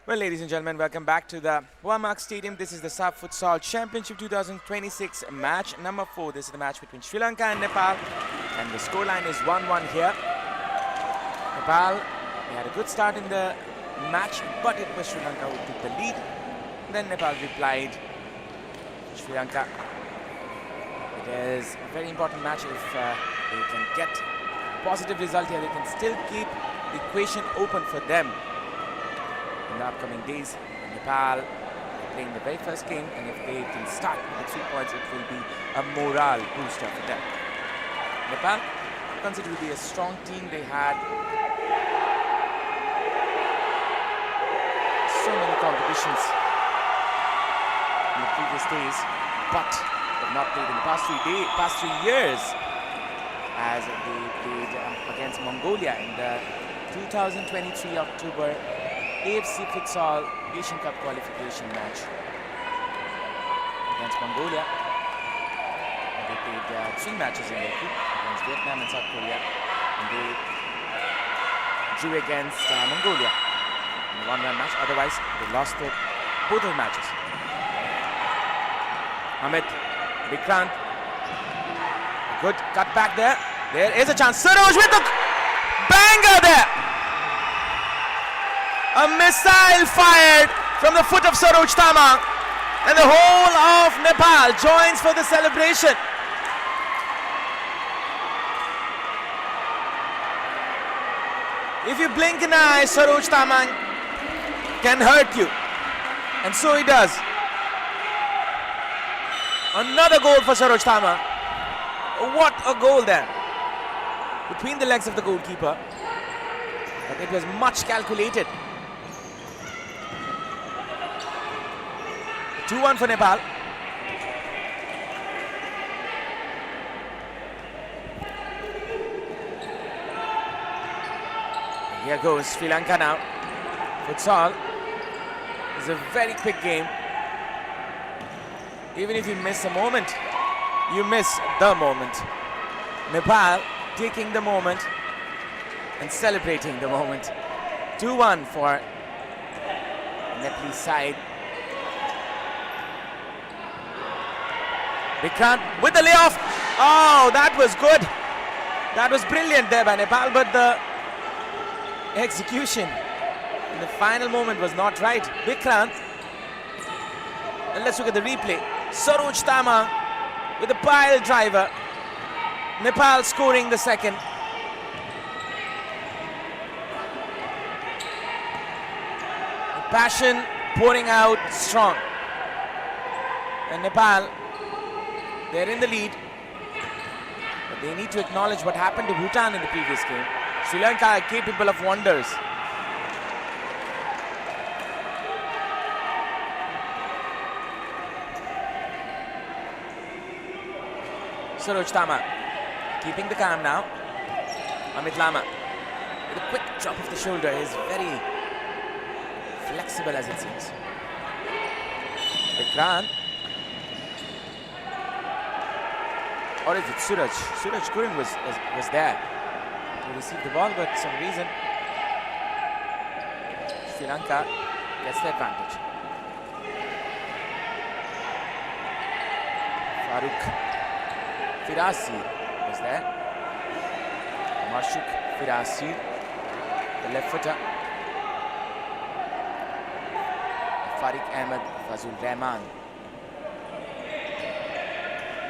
S1: Well, ladies and gentlemen, welcome back to the Futsal Stadium. This is the SAFF Futsal Championship 2026 match number 4. This is the match between Sri Lanka and Nepal, and the scoreline is 1-1 here. Nepal, they had a good start in the match, but it was Sri Lanka who took the lead. Then Nepal replied. Sri Lanka, it is a very important match. If they can get a positive result here, they can still keep the equation open for them in the upcoming days. Nepal playing the very first game, and if they can start with the 3 points, it will be a morale booster for them. Nepal considered to be a strong team. They had so many competitions in the previous days, but have not played in the past 3 years, as they played against Mongolia in the 2023 October AFC Futsal Asian Cup qualification match against Mongolia. And they played 3 matches in their group against Vietnam and South Korea, and they drew against Mongolia in a 1-1 match. Otherwise, they lost both of the matches. Amit, Vikrant, good cut back there. There is a chance. Saroj with the banger there. A missile fired from the foot of Saroj Tamang, and the whole of Nepal joins for the celebration. If you blink an eye, Saroj Tamang can hurt you, and so he does. Another goal for Saroj Tamang. What a goal there, between the legs of the goalkeeper, but it was much calculated. 2-1 for Nepal. Here goes Sri Lanka now. Futsal is a very quick game. Even if you miss a moment, you miss the moment. Nepal taking the moment and celebrating the moment. 2-1 for Nepalese side. Vikrant with the layoff. Oh, that was good. That was brilliant there by Nepal, but the execution in the final moment was not right. Vikrant. And let's look at the replay. Saroj Tamang with a pile driver. Nepal scoring the second. The passion pouring out strong. And Nepal, they're in the lead, but they need to acknowledge what happened to Bhutan in the previous game. Sri Lanka are capable of wonders. Saroj Tamang keeping the calm now. Amit Lama with a quick drop of the shoulder. Is very flexible, as it seems. Vikrant. Or is it Suraj? Suraj Gurung was there to receive the ball, but for some reason Sri Lanka gets the advantage. Farooq Firasi was there. Marshuk Firasi, the left footer. Farik Ahmed Fazul Rahman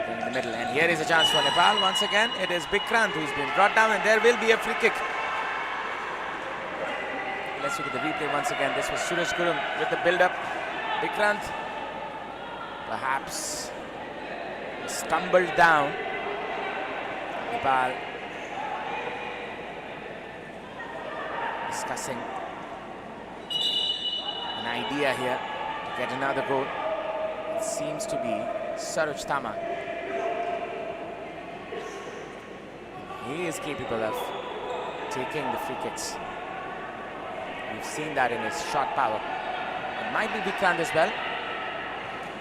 S1: in the middle, and here is a chance for Nepal. Once again, it is Vikrant who's been brought down, and there will be a free kick. Let's look at the replay once again. This was Suraj Gurung with the build-up. Vikrant perhaps stumbled down. Nepal discussing an idea here to get another goal. It seems to be Saroj Tamang. He is capable of taking the free kicks. We've seen that in his shot power. It might be Vikrant as well.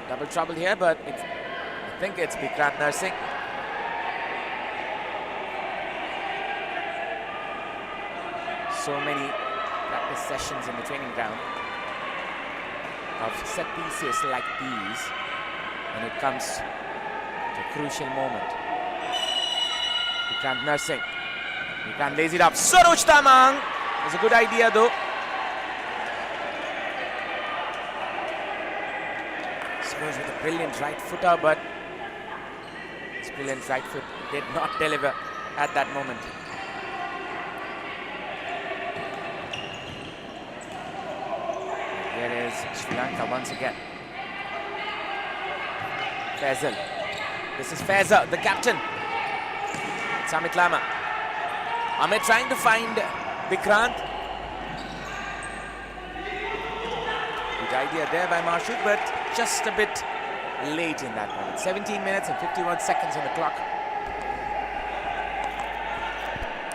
S1: Double trouble here, but I think it's Vikrant nursing. So many practice sessions in the training ground. of set pieces like these when it comes to a crucial moment. Vikrant nursing. Vikrant lays it up. Saroj Tamang. It's a good idea though. Saroj with a brilliant right footer, but his brilliant right foot did not deliver at that moment. Here is Sri Lanka once again. Faisal. This is Faisal, the captain. It's Amit Lama. Amit trying to find Vikrant. Good idea there by Marshuk, but just a bit late in that moment. 17 minutes and 51 seconds on the clock.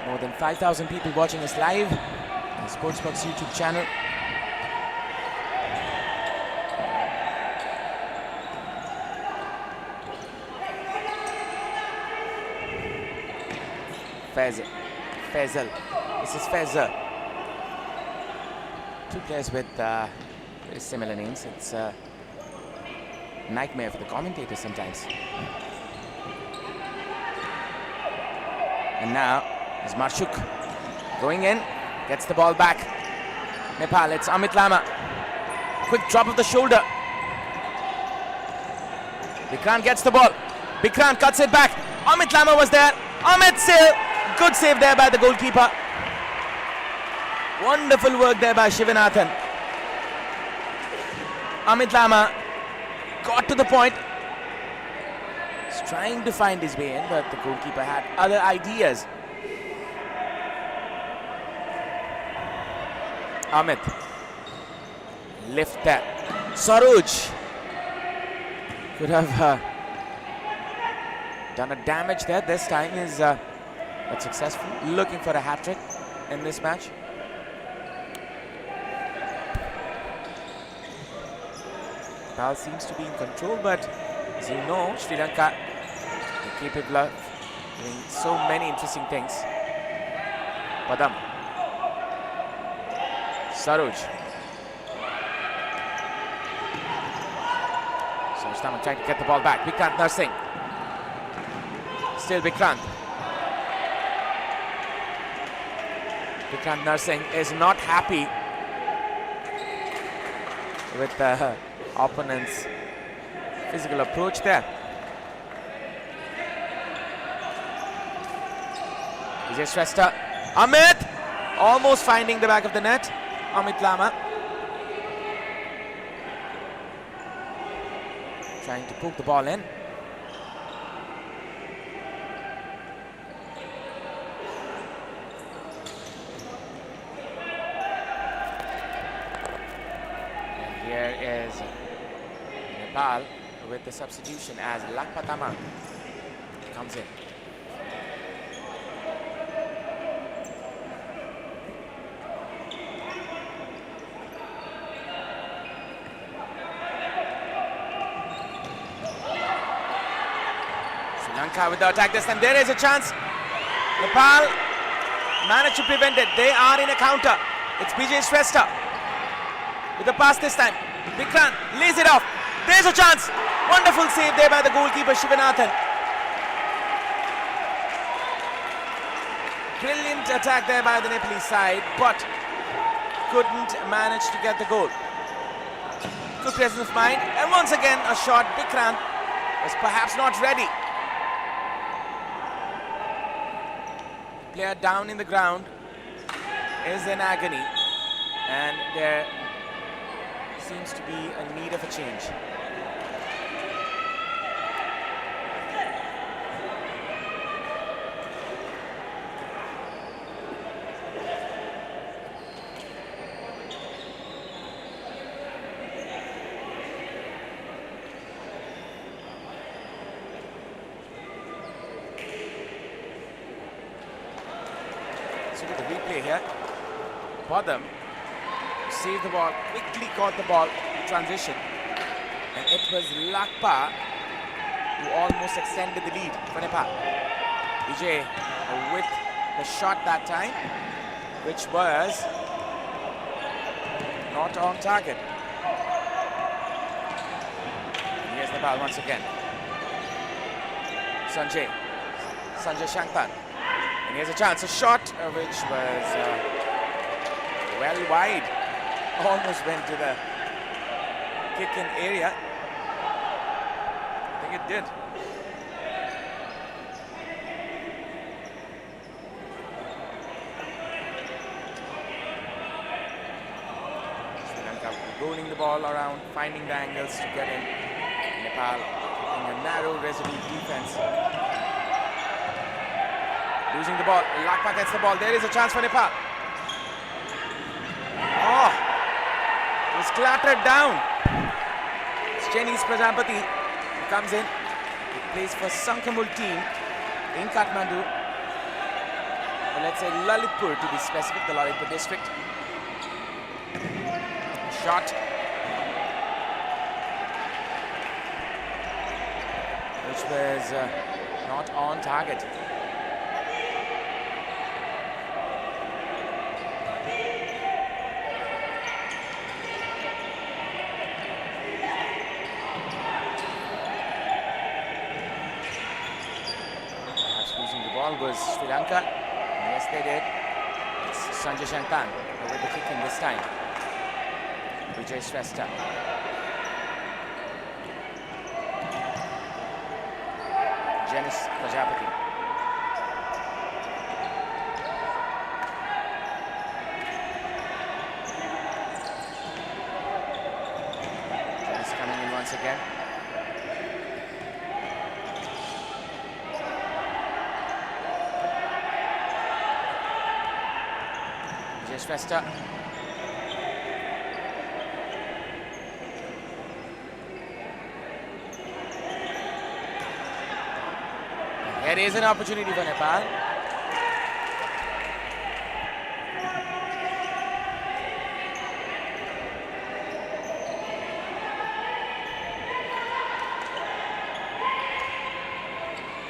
S1: More than 5,000 people watching us live on the Sportzworkz YouTube channel. Faisal. This is Faisal. Two players with very similar names. It's a nightmare for the commentators sometimes. And now is Marshuk going in, gets the ball back. Nepal, it's Amit Lama. Quick drop of the shoulder. Vikrant gets the ball. Vikrant cuts it back. Amit Lama was there. Amit save. Good save there by the goalkeeper. Wonderful work there by Shivanathan. Amit Lama got to the point. He's trying to find his way in, but the goalkeeper had other ideas. Amit. Lift there. Saroj could have done a damage there. This time is not successful. Looking for a hat-trick in this match. Nepal seems to be in control, but as you know, Sri Lanka are capable of doing so many interesting things. Padam. Saroj. Saroj Tamang trying to get the ball back. Vikrant nursing. Still Vikrant. Vikrant nursing is not happy with the opponent's physical approach there. Vijay Shrestha. Amit almost finding the back of the net. Amit Lama trying to poke the ball in. And here is Nepal with the substitution as Lanka Tamang comes in. Lanka with the attack this time. There is a chance. Nepal managed to prevent it. They are in a counter. It's Vijay Shrestha with the pass this time. Vikrant lays it off. There's a chance. Wonderful save there by the goalkeeper Shivanathan. Brilliant attack there by the Nepalese side, but couldn't manage to get the goal. Good presence of mind. And once again a shot. Vikrant was perhaps not ready. Player down in the ground is in agony, and there seems to be a need of a change. So with the replay here, Padam saved the ball, quickly caught the ball in transition, and it was Lakpa who almost extended the lead for Nepal. Vijay with the shot that time, which was not on target. Here's Nepal once again. Sanjay Shankpan. And here's a chance, a shot which was well wide. Almost went to the kick-in area. I think it did. Sri Lanka rolling the ball around, finding the angles to get in. Nepal in a narrow, resolute defense. Losing the ball. Lakpa gets the ball. There is a chance for Nepal. Oh! It was clattered down. It's Chinese Prajapati who comes in. He plays for Sankamul team in Kathmandu. Or let's say Lalitpur to be specific, the Lalitpur district. Shot. Which was not on target. Was Sri Lanka. Yes, they did. It's Sanjay Shankpan with the kick in this time. Vijay Shrestha. Janice Prajapati. Janice coming in once again. Shrestha. There is an opportunity for Nepal.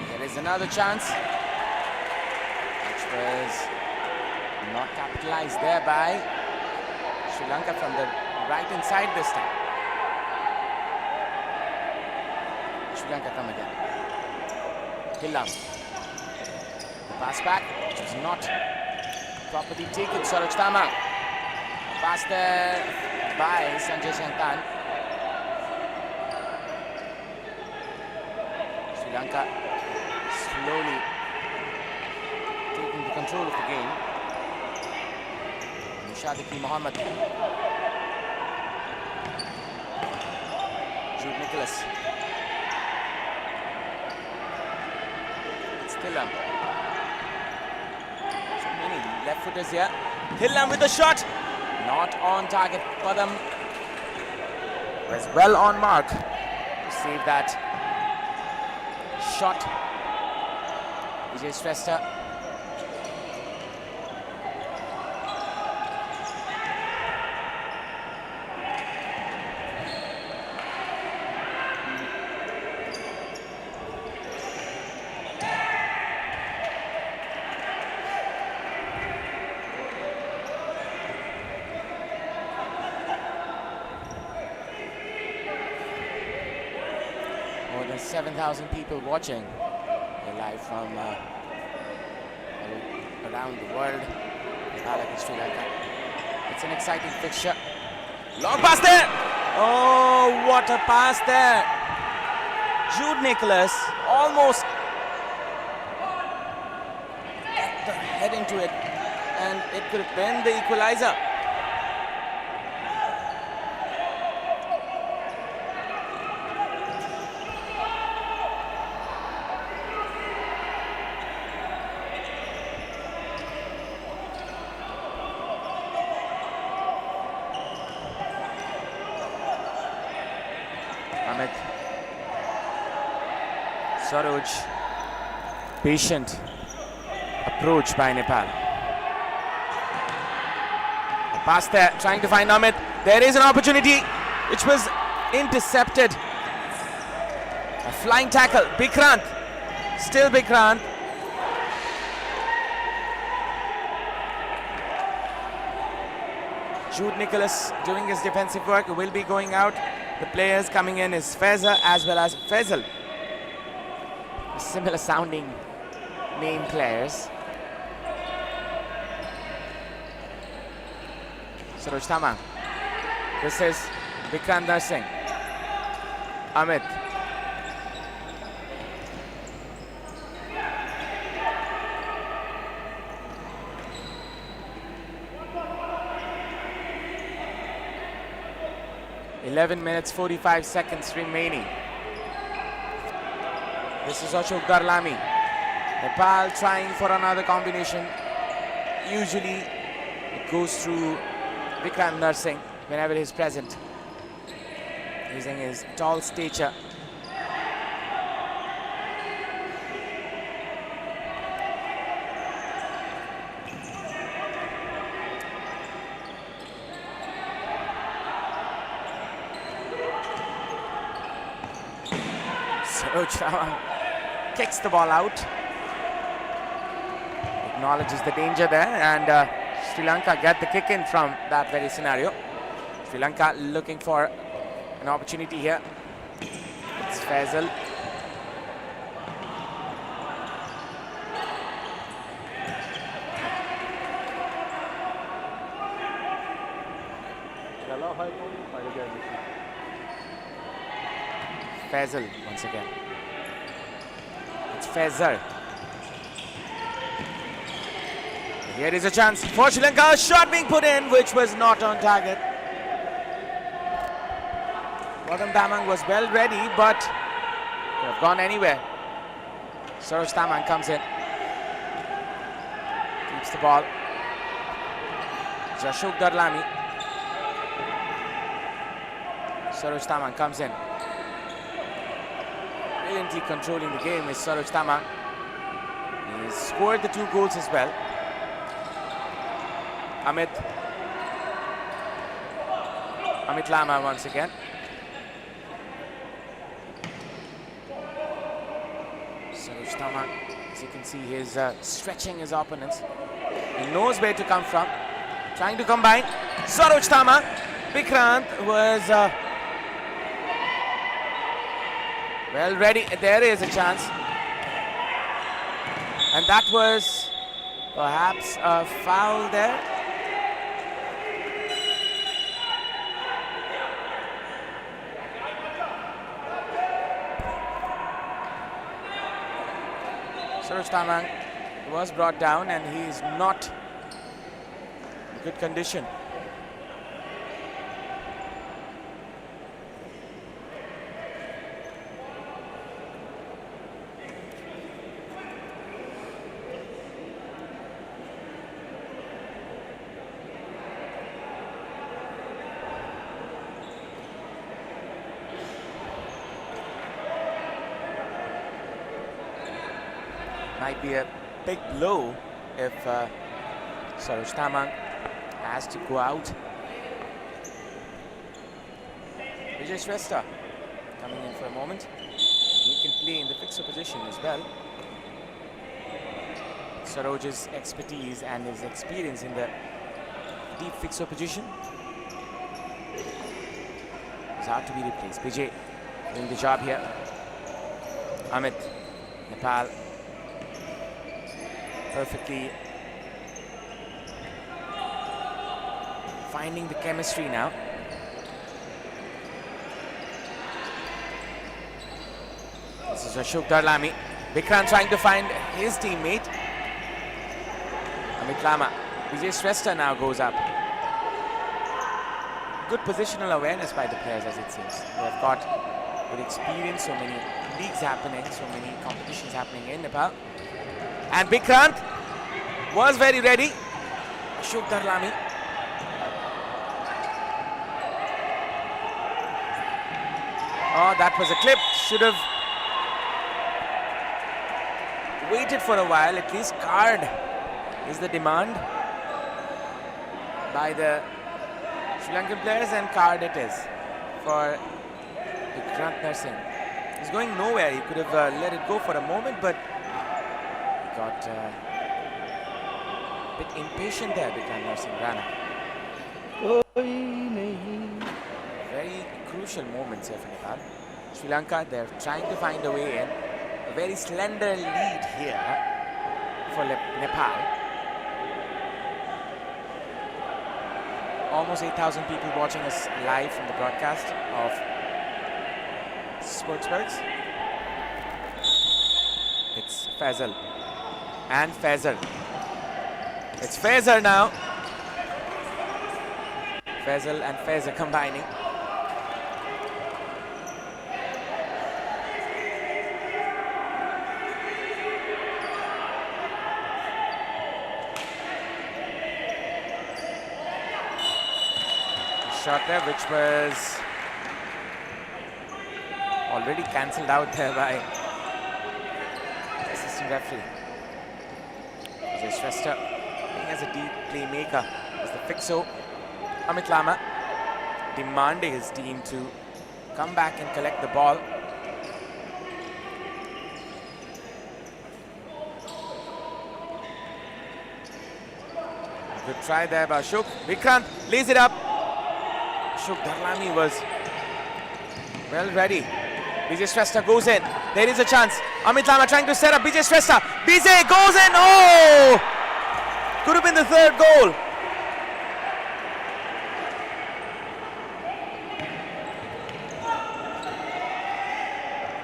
S1: There is another chance, which was not capitalized there by Sri Lanka from the right inside this time. Sri Lanka come again. Hillam. The pass back, which was not properly taken. Saroj Tamang. Pass there by Sanjay Shankpan. Sri Lanka slowly taking the control of the game. Shadiki Mohammed. Jude Nicholas. It's Thillam. So many left footers here. Thillam with the shot. Not on target for them. Was well on mark to save that shot. Vijay Shrestha. More than 7,000 people watching live from around the world. Nepal against Sri Lanka. It's an exciting fixture. Long pass there! Oh, what a pass there! Jude Nicholas almost at the head into it, and it could have been the equalizer. Ahmed, Saroj, patient approach by Nepal. A pass there, trying to find Ahmed. There is an opportunity which was intercepted. A flying tackle, Bikrant, still Bikrant. Jude Nicholas doing his defensive work, will be going out. the players coming in is Feza as well as Faisal. Similar sounding name players. Saroj Thamang. This is Vikandar Singh. Amit. (11 minutes 45 seconds remaining). This is Ashok Darlami. Nepal trying for another combination. Usually it goes through Vikandar Singh whenever he's present, using his tall stature. Saroj Thamang kicks the ball out, acknowledges the danger there, and Sri Lanka get the kick in from that very scenario. Sri Lanka looking for an opportunity here. It's Faisal. Faisal once again. It's Faisal. Here is a chance for Sri Lanka. A shot being put in, which was not on target. Gautam Thamang was well ready, but could have gone anywhere. Saroj Thamang comes in, keeps the ball. Ashok Darlami. Saroj Thamang comes in. Brilliantly controlling the game is Saroj Thamang. He's scored the 2 goals as well. Amit Lama once again. Saroj Thamang, as you can see, he's stretching his opponents. He knows where to come from. Trying to combine. Saroj Thamang. Vikrant was well ready. There is a chance. And that was perhaps a foul there. Saroj Thamang was brought down and he is not in good condition. Might be a big blow if Saroj Thamang has to go out. Vijay Shrestha coming in for a moment. He can play in the fixer position as well. Saroj's expertise and his experience in the deep fixer position is hard to be replaced. Vijay doing the job here. Amit, Nepal perfectly finding the chemistry now. This is Ashok Darlami. Vikrant trying to find his teammate. Amit Lama. Vijay Shrestha now goes up. Good positional awareness by the players, as it seems. They have got good experience, so many leagues happening, so many competitions happening in Nepal. And Vikrant was very ready. Ashok Darlami. Oh, that was a clip. Should have waited for a while. At least card is the demand by the Sri Lankan players, and card it is for Vikrant Singh. He's going nowhere. He could have let it go for a moment, but got a bit impatient there, Vikrant Singh Rana. very crucial moments here for Nepal. Sri Lanka, they're trying to find a way in. A very slender lead here for Nepal. Almost 8,000 people watching us live from the broadcast of Sportzworkz. It's Faisal and Faisal. It's Faisal now. Faisal and Faisal combining. Shot there, which was already cancelled out there by assistant referee. Sportzworkz playing as a deep playmaker is the fixo. Amit Lama demanding his team to come back and collect the ball. Good try there by Ashok. Vikrant lays it up. Ashok Darlami was well ready. Sportzworkz goes in. There is a chance. Amit Lama trying to set up Sportzworkz. BJ goes in. Oh! Could have been the third goal.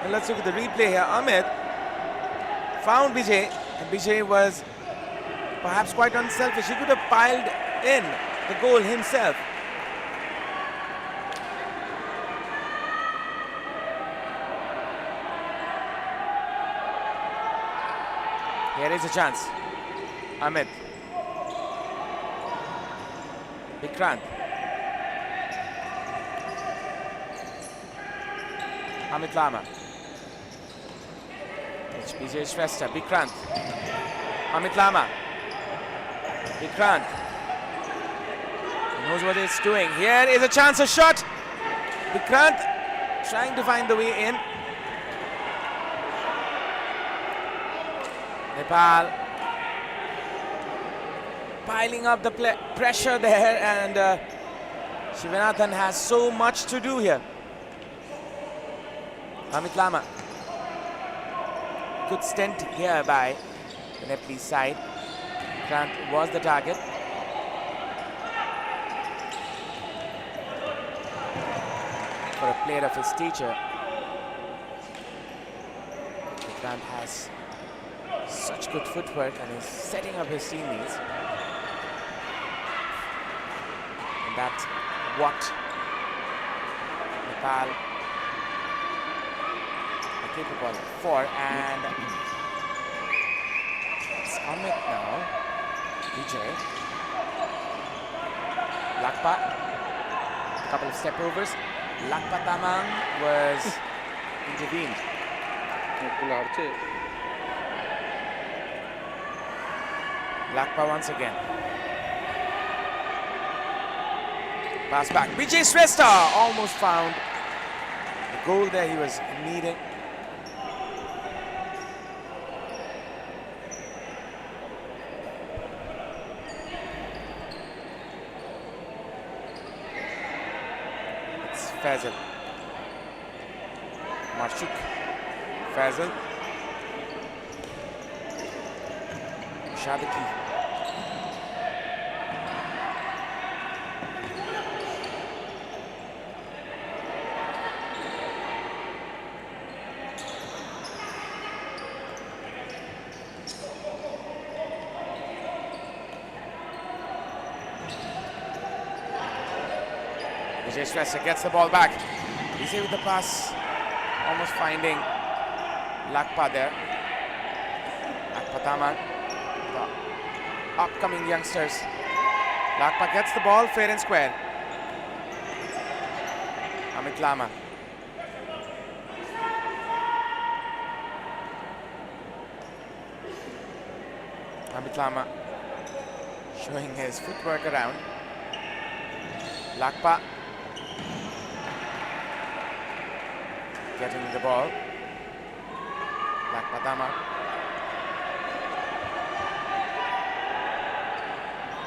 S1: And let's look at the replay here. Amit found Bijay, and Bijay was perhaps quite unselfish. He could have piled in the goal himself. Here is a chance. Amit. Vikrant. Amit Lama. Sportzworkz. Vikrant. Amit Lama. Vikrant. He knows what he's doing. Here is a chance, a shot. Vikrant trying to find the way in. Nepal piling up the pressure there, and Shivanathan has so much to do here. Amit Lama. Good stint here by the Nepalese side. Grant was the target. For a player of his stature, Grant has such good footwork and is setting up his teammates. And that's what Nepal are capable for. And it's Amit now. Vijay. Lakpa. A couple of step overs. Lakpa Tamang was intervened. Lakpa once again. Pass back. Sportzworkz almost found the goal there he was needing. It's Faisal. Marshuk. Faisal. Shadiki. Sportzworkz gets the ball back. Easy with the pass. Almost finding Lakpa there. Lakpa Taman. The upcoming youngsters. Lakpa gets the ball fair and square. Amit Lama. Amit Lama showing his footwork around. Lakpa getting the ball. Lakpa Tama.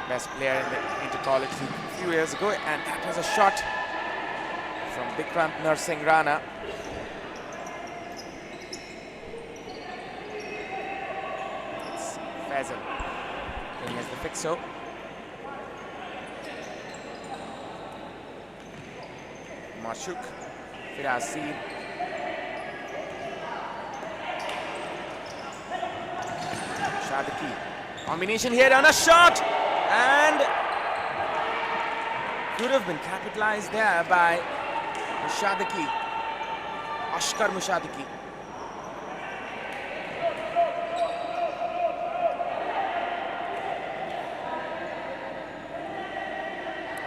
S1: Best player in the inter-college a few years ago, and that was a shot from Bikram Narsingh Rana. It's Faisal playing as the fixo. Mashuk, Firaz Seed. Shadiki. Combination here on a shot, and could have been capitalized there by Mushadiki, Ashkar Mushadiki.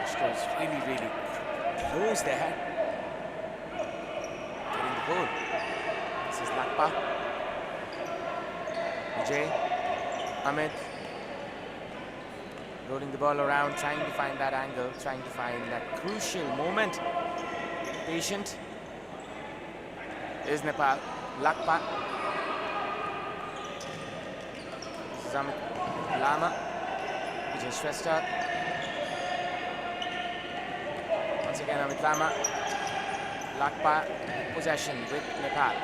S1: Ashkar is really close there, getting the goal. This is Lakpa, Vijay, Amit. Rolling the ball around, trying to find that angle, trying to find that crucial moment. Patient is Nepal. Lakpa. This is Amit Lama. Vijay Shrestha. Once again, Amit Lama. Lakpa. Possession with Nepal.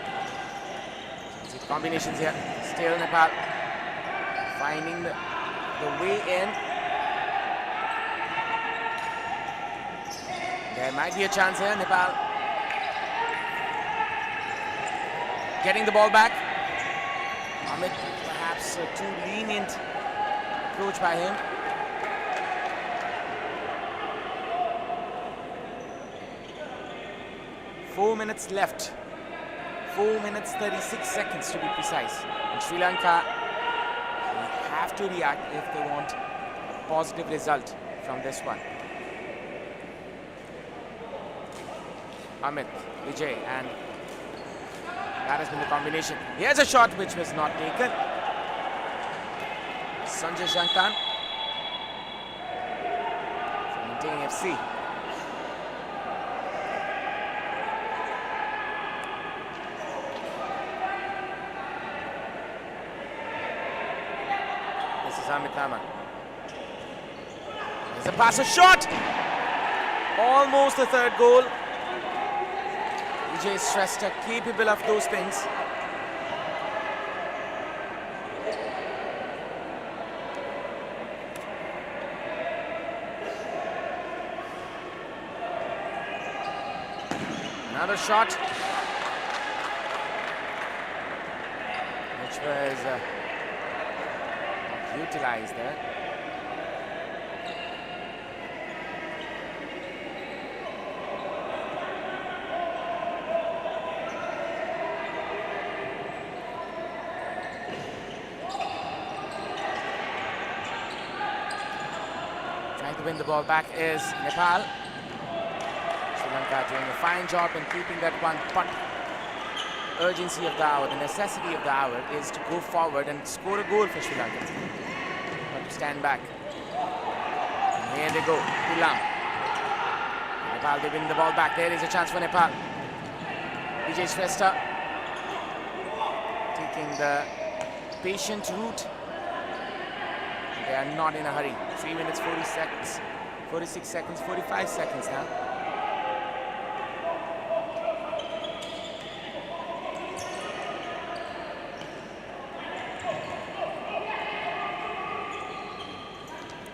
S1: See the combinations here. Still Nepal finding the way in. There might be a chance here, Nepal getting the ball back. Amit, perhaps a too lenient approach by him. Four minutes left. 4 minutes 36 seconds to be precise. And Sri Lanka will have to react if they want a positive result from this one. Amit, Vijay, and that has been the combination. Here's a shot which was not taken. Sanjay Shankan from Maintaining FC. This is Amit Lama. There's a pass, a shot! Almost the third goal. Vijay Shrestha capable of those things. Another shot, which was not utilized there. To win the ball back is Nepal. Sri Lanka doing a fine job in keeping that one, but urgency of the hour, the necessity of the hour is to go forward and score a goal for Sri Lanka, not to stand back. And here they go, Ulam. Nepal, they win the ball back. There is a chance for Nepal. Vijay Shrestha taking the patient route. They are not in a hurry. 3 minutes, 40 seconds, 46 seconds, 45 seconds now.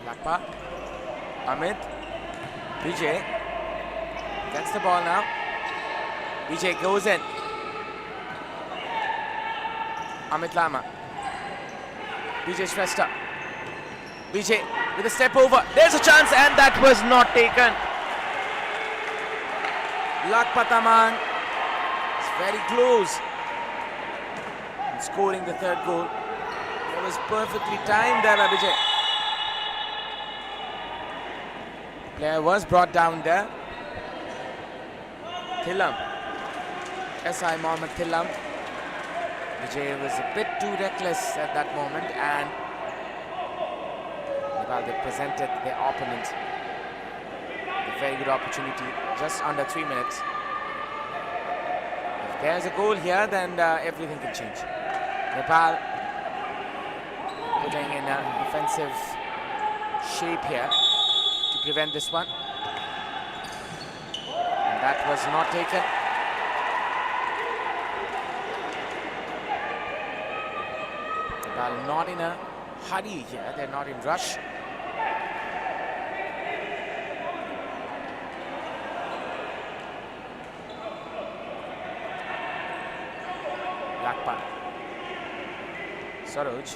S1: Lakpa, Amit, Vijay gets the ball now. Vijay goes in. Amit Lama, Vijay Shrestha. Vijay with a step over. There's a chance, and that was not taken. Lakpa Tamang is very close in scoring the third goal. It was perfectly timed there by Vijay. The player was brought down there. Thilam, S.I. Mohammed Thilam. Vijay was a bit too reckless at that moment, and they presented their opponent a very good opportunity just under 3 minutes. If there's a goal here, then everything can change. Nepal putting in a defensive shape here to prevent this one. And That was not taken. Nepal not in a hurry here. They're not in rush. Lakpa. Saroj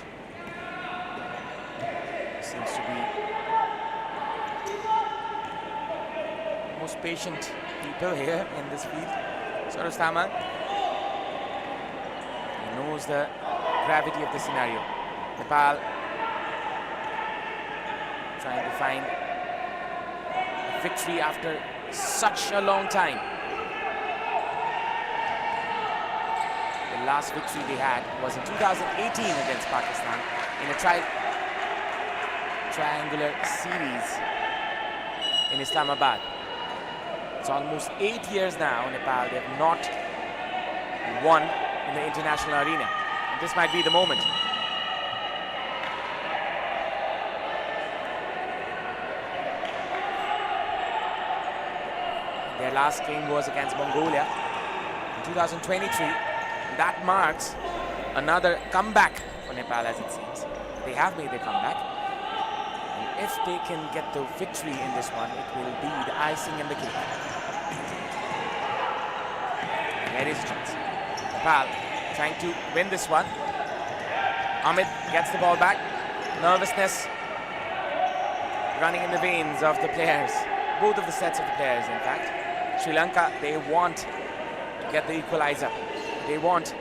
S1: seems to be the most patient people here in this field. Saroj Thaman. He knows the gravity of the scenario. Nepal trying to find a victory after such a long time. The last victory they had was in 2018 against Pakistan in a triangular series in Islamabad. It's almost 8 years now, Nepal. They have not won in the international arena. And this might be the moment. Their last game was against Mongolia in 2023. That marks another comeback for Nepal, as it seems. They have made their comeback. And if they can get the victory in this one, it will be the icing in the cake. There is a chance. Nepal trying to win this one. Amit gets the ball back. Nervousness running in the veins of the players. Both of the sets of the players, in fact. Sri Lanka, they want to get the equalizer. They want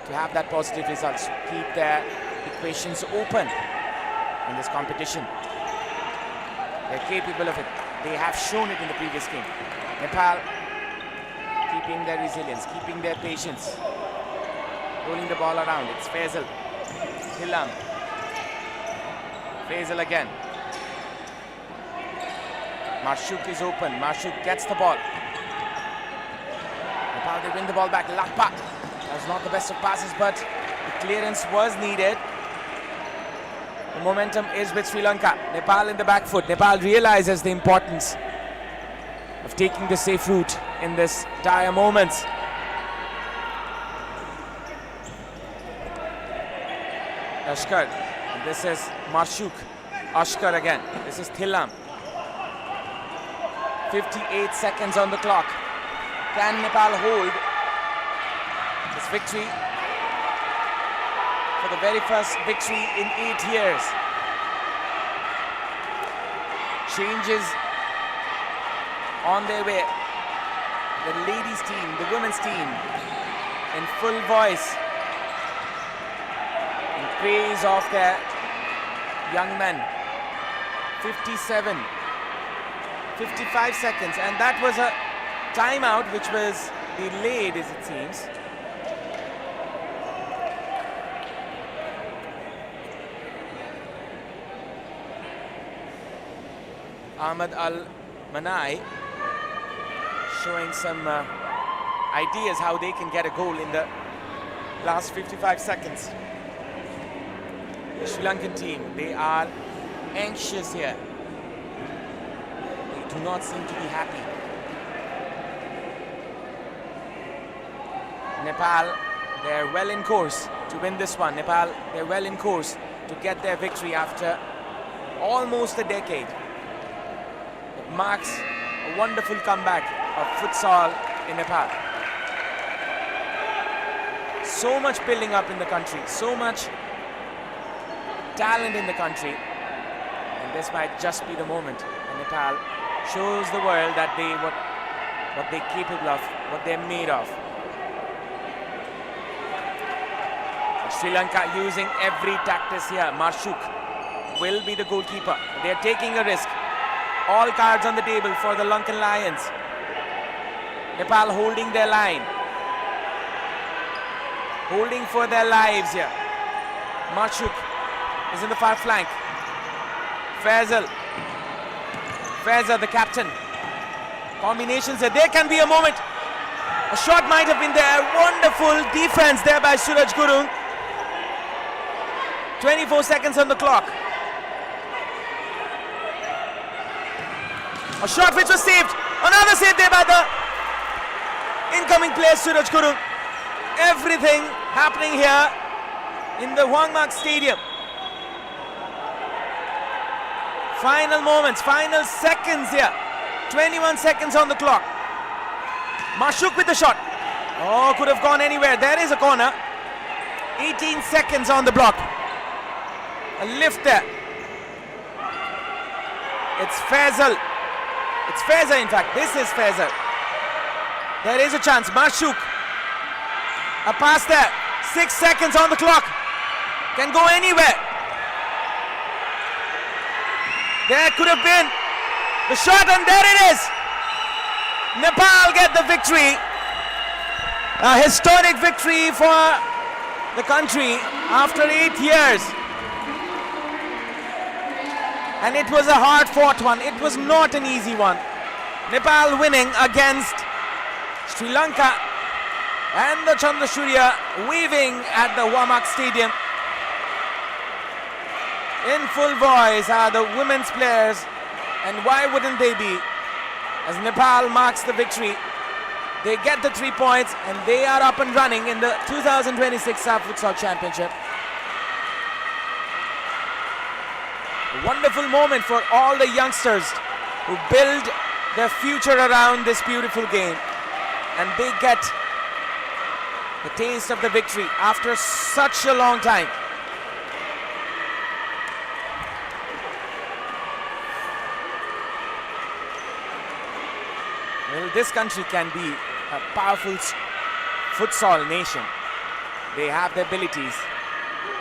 S1: to have that positive result, to keep their equations open in this competition. They're capable of it. They have shown it in the previous game. Nepal keeping their resilience, keeping their patience, rolling the ball around. It's Faisal, Hillam, Faisal again. Marshuk is open. Marshuk gets the ball. Nepal, they win the ball back. Lakpa. That was not the best of passes, but the clearance was needed. The momentum is with Sri Lanka. Nepal in the back foot. Nepal realizes the importance of taking the safe route in this dire moments. Ashkar. And this is Marshuk. Ashkar again. This is Thillam. 58 seconds on the clock. Can Nepal hold this victory for the very first victory in 8 years? Changes on their way. The ladies team, the women's team in full voice in praise of their young men. 55 seconds, and that was a timeout which was delayed, as it seems. Ahmad Al-Manai showing some ideas how they can get a goal in the last 55 seconds. The Sri Lankan team, they are anxious here. They do not seem to be happy. Nepal, they're well in course to win this one. Nepal, they're well in course to get their victory after almost a decade. It marks a wonderful comeback of futsal in Nepal. So much building up in the country, so much talent in the country, and this might just be the moment. And Nepal shows the world that what they're capable of, what they're made of. And Sri Lanka using every tactics here. Marshuk will be the goalkeeper. They're taking a risk. All cards on the table for the Lankan Lions. Nepal holding their line. Holding for their lives here. Marshuk is in the far flank. Faisal, the captain. Combinations there. There can be a moment. A shot might have been there. Wonderful defense there by Suraj Gurung. 24 seconds on the clock. A shot which was saved. Another save there by the Incoming player Suraj Kurung. Everything happening here in the Hwangmak Stadium. Final moments, final seconds here. 21 seconds on the clock. Mashuk with the shot. Oh, could have gone anywhere. There is a corner. 18 seconds on the block. A lift there. It's Faisal. It's Faisal, in fact. This is Faisal. There is a chance. Mashuk. A pass there. 6 seconds on the clock. Can go anywhere. There could have been the shot, and there it is. Nepal get the victory. A historic victory for the country after 8 years. And it was a hard-fought one. It was not an easy one. Nepal winning against Sri Lanka, and the Chandrasurya waving at the Hwangmak Stadium. In full voice are the women's players, and why wouldn't they be? As Nepal marks the victory, they get the 3 points, and they are up and running in the 2026 SAFF Futsal Championship. A wonderful moment for all the youngsters who build their future around this beautiful game, and they get the taste of the victory after such a long time. Well, this country can be a powerful futsal nation. They have the abilities,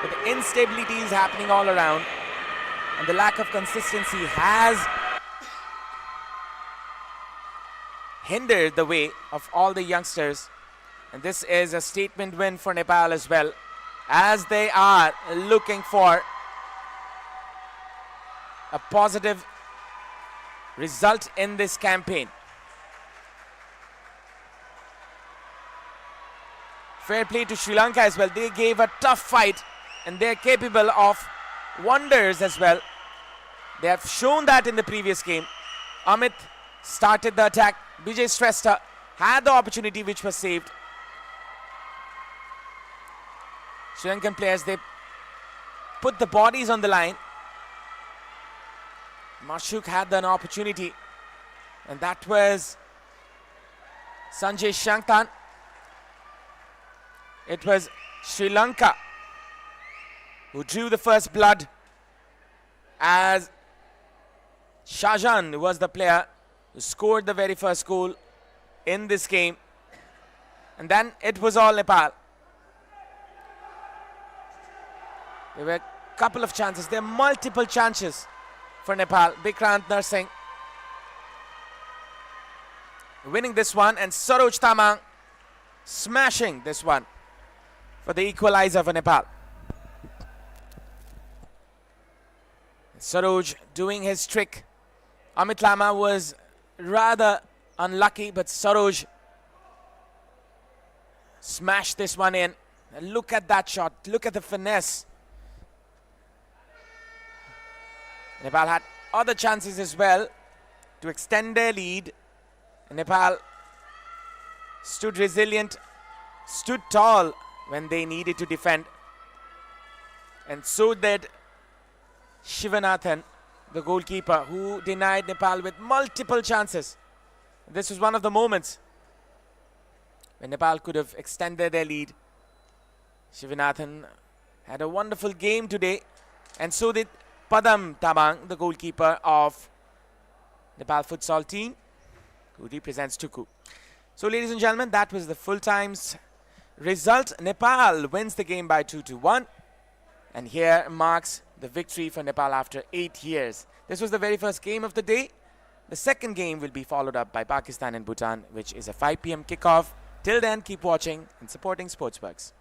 S1: but the instability is happening all around, and the lack of consistency has hindered the way of all the youngsters. And this is a statement win for Nepal as well, as they are looking for a positive result in this campaign. Fair play to Sri Lanka as well. They gave a tough fight, and they're capable of wonders as well. They have shown that in the previous game. Amit started the attack. Vijay Shrestha had the opportunity, which was saved. Sri Lankan players, they put the bodies on the line. Mashuk had an opportunity, and that was Sanjay Shanktan. It was Sri Lanka who drew the first blood, as Shahjan was the player who scored the very first goal in this game. And then it was all Nepal. There were a couple of chances. There are multiple chances for Nepal. Vikrant Narsingh winning this one, and Saroj Tamang smashing this one for the equalizer for Nepal. Saroj doing his trick. Amit Lama was rather unlucky, but Saroj smashed this one in. And look at that shot. Look at the finesse. Nepal had other chances as well to extend their lead. Nepal stood resilient, stood tall when they needed to defend. And so did Shivanathan, the goalkeeper, who denied Nepal with multiple chances. This was one of the moments when Nepal could have extended their lead. Shivanathan had a wonderful game today, and so did Padam Tabang, the goalkeeper of Nepal futsal team, who represents Tuku. So, ladies and gentlemen, that was the full times result. Nepal wins the game by 2-1, and here marks the victory for Nepal after 8 years. This was the very first game of the day. The second game will be followed up by Pakistan and Bhutan, which is a 5 p.m. kickoff. Till then, keep watching and supporting Sportzworkz.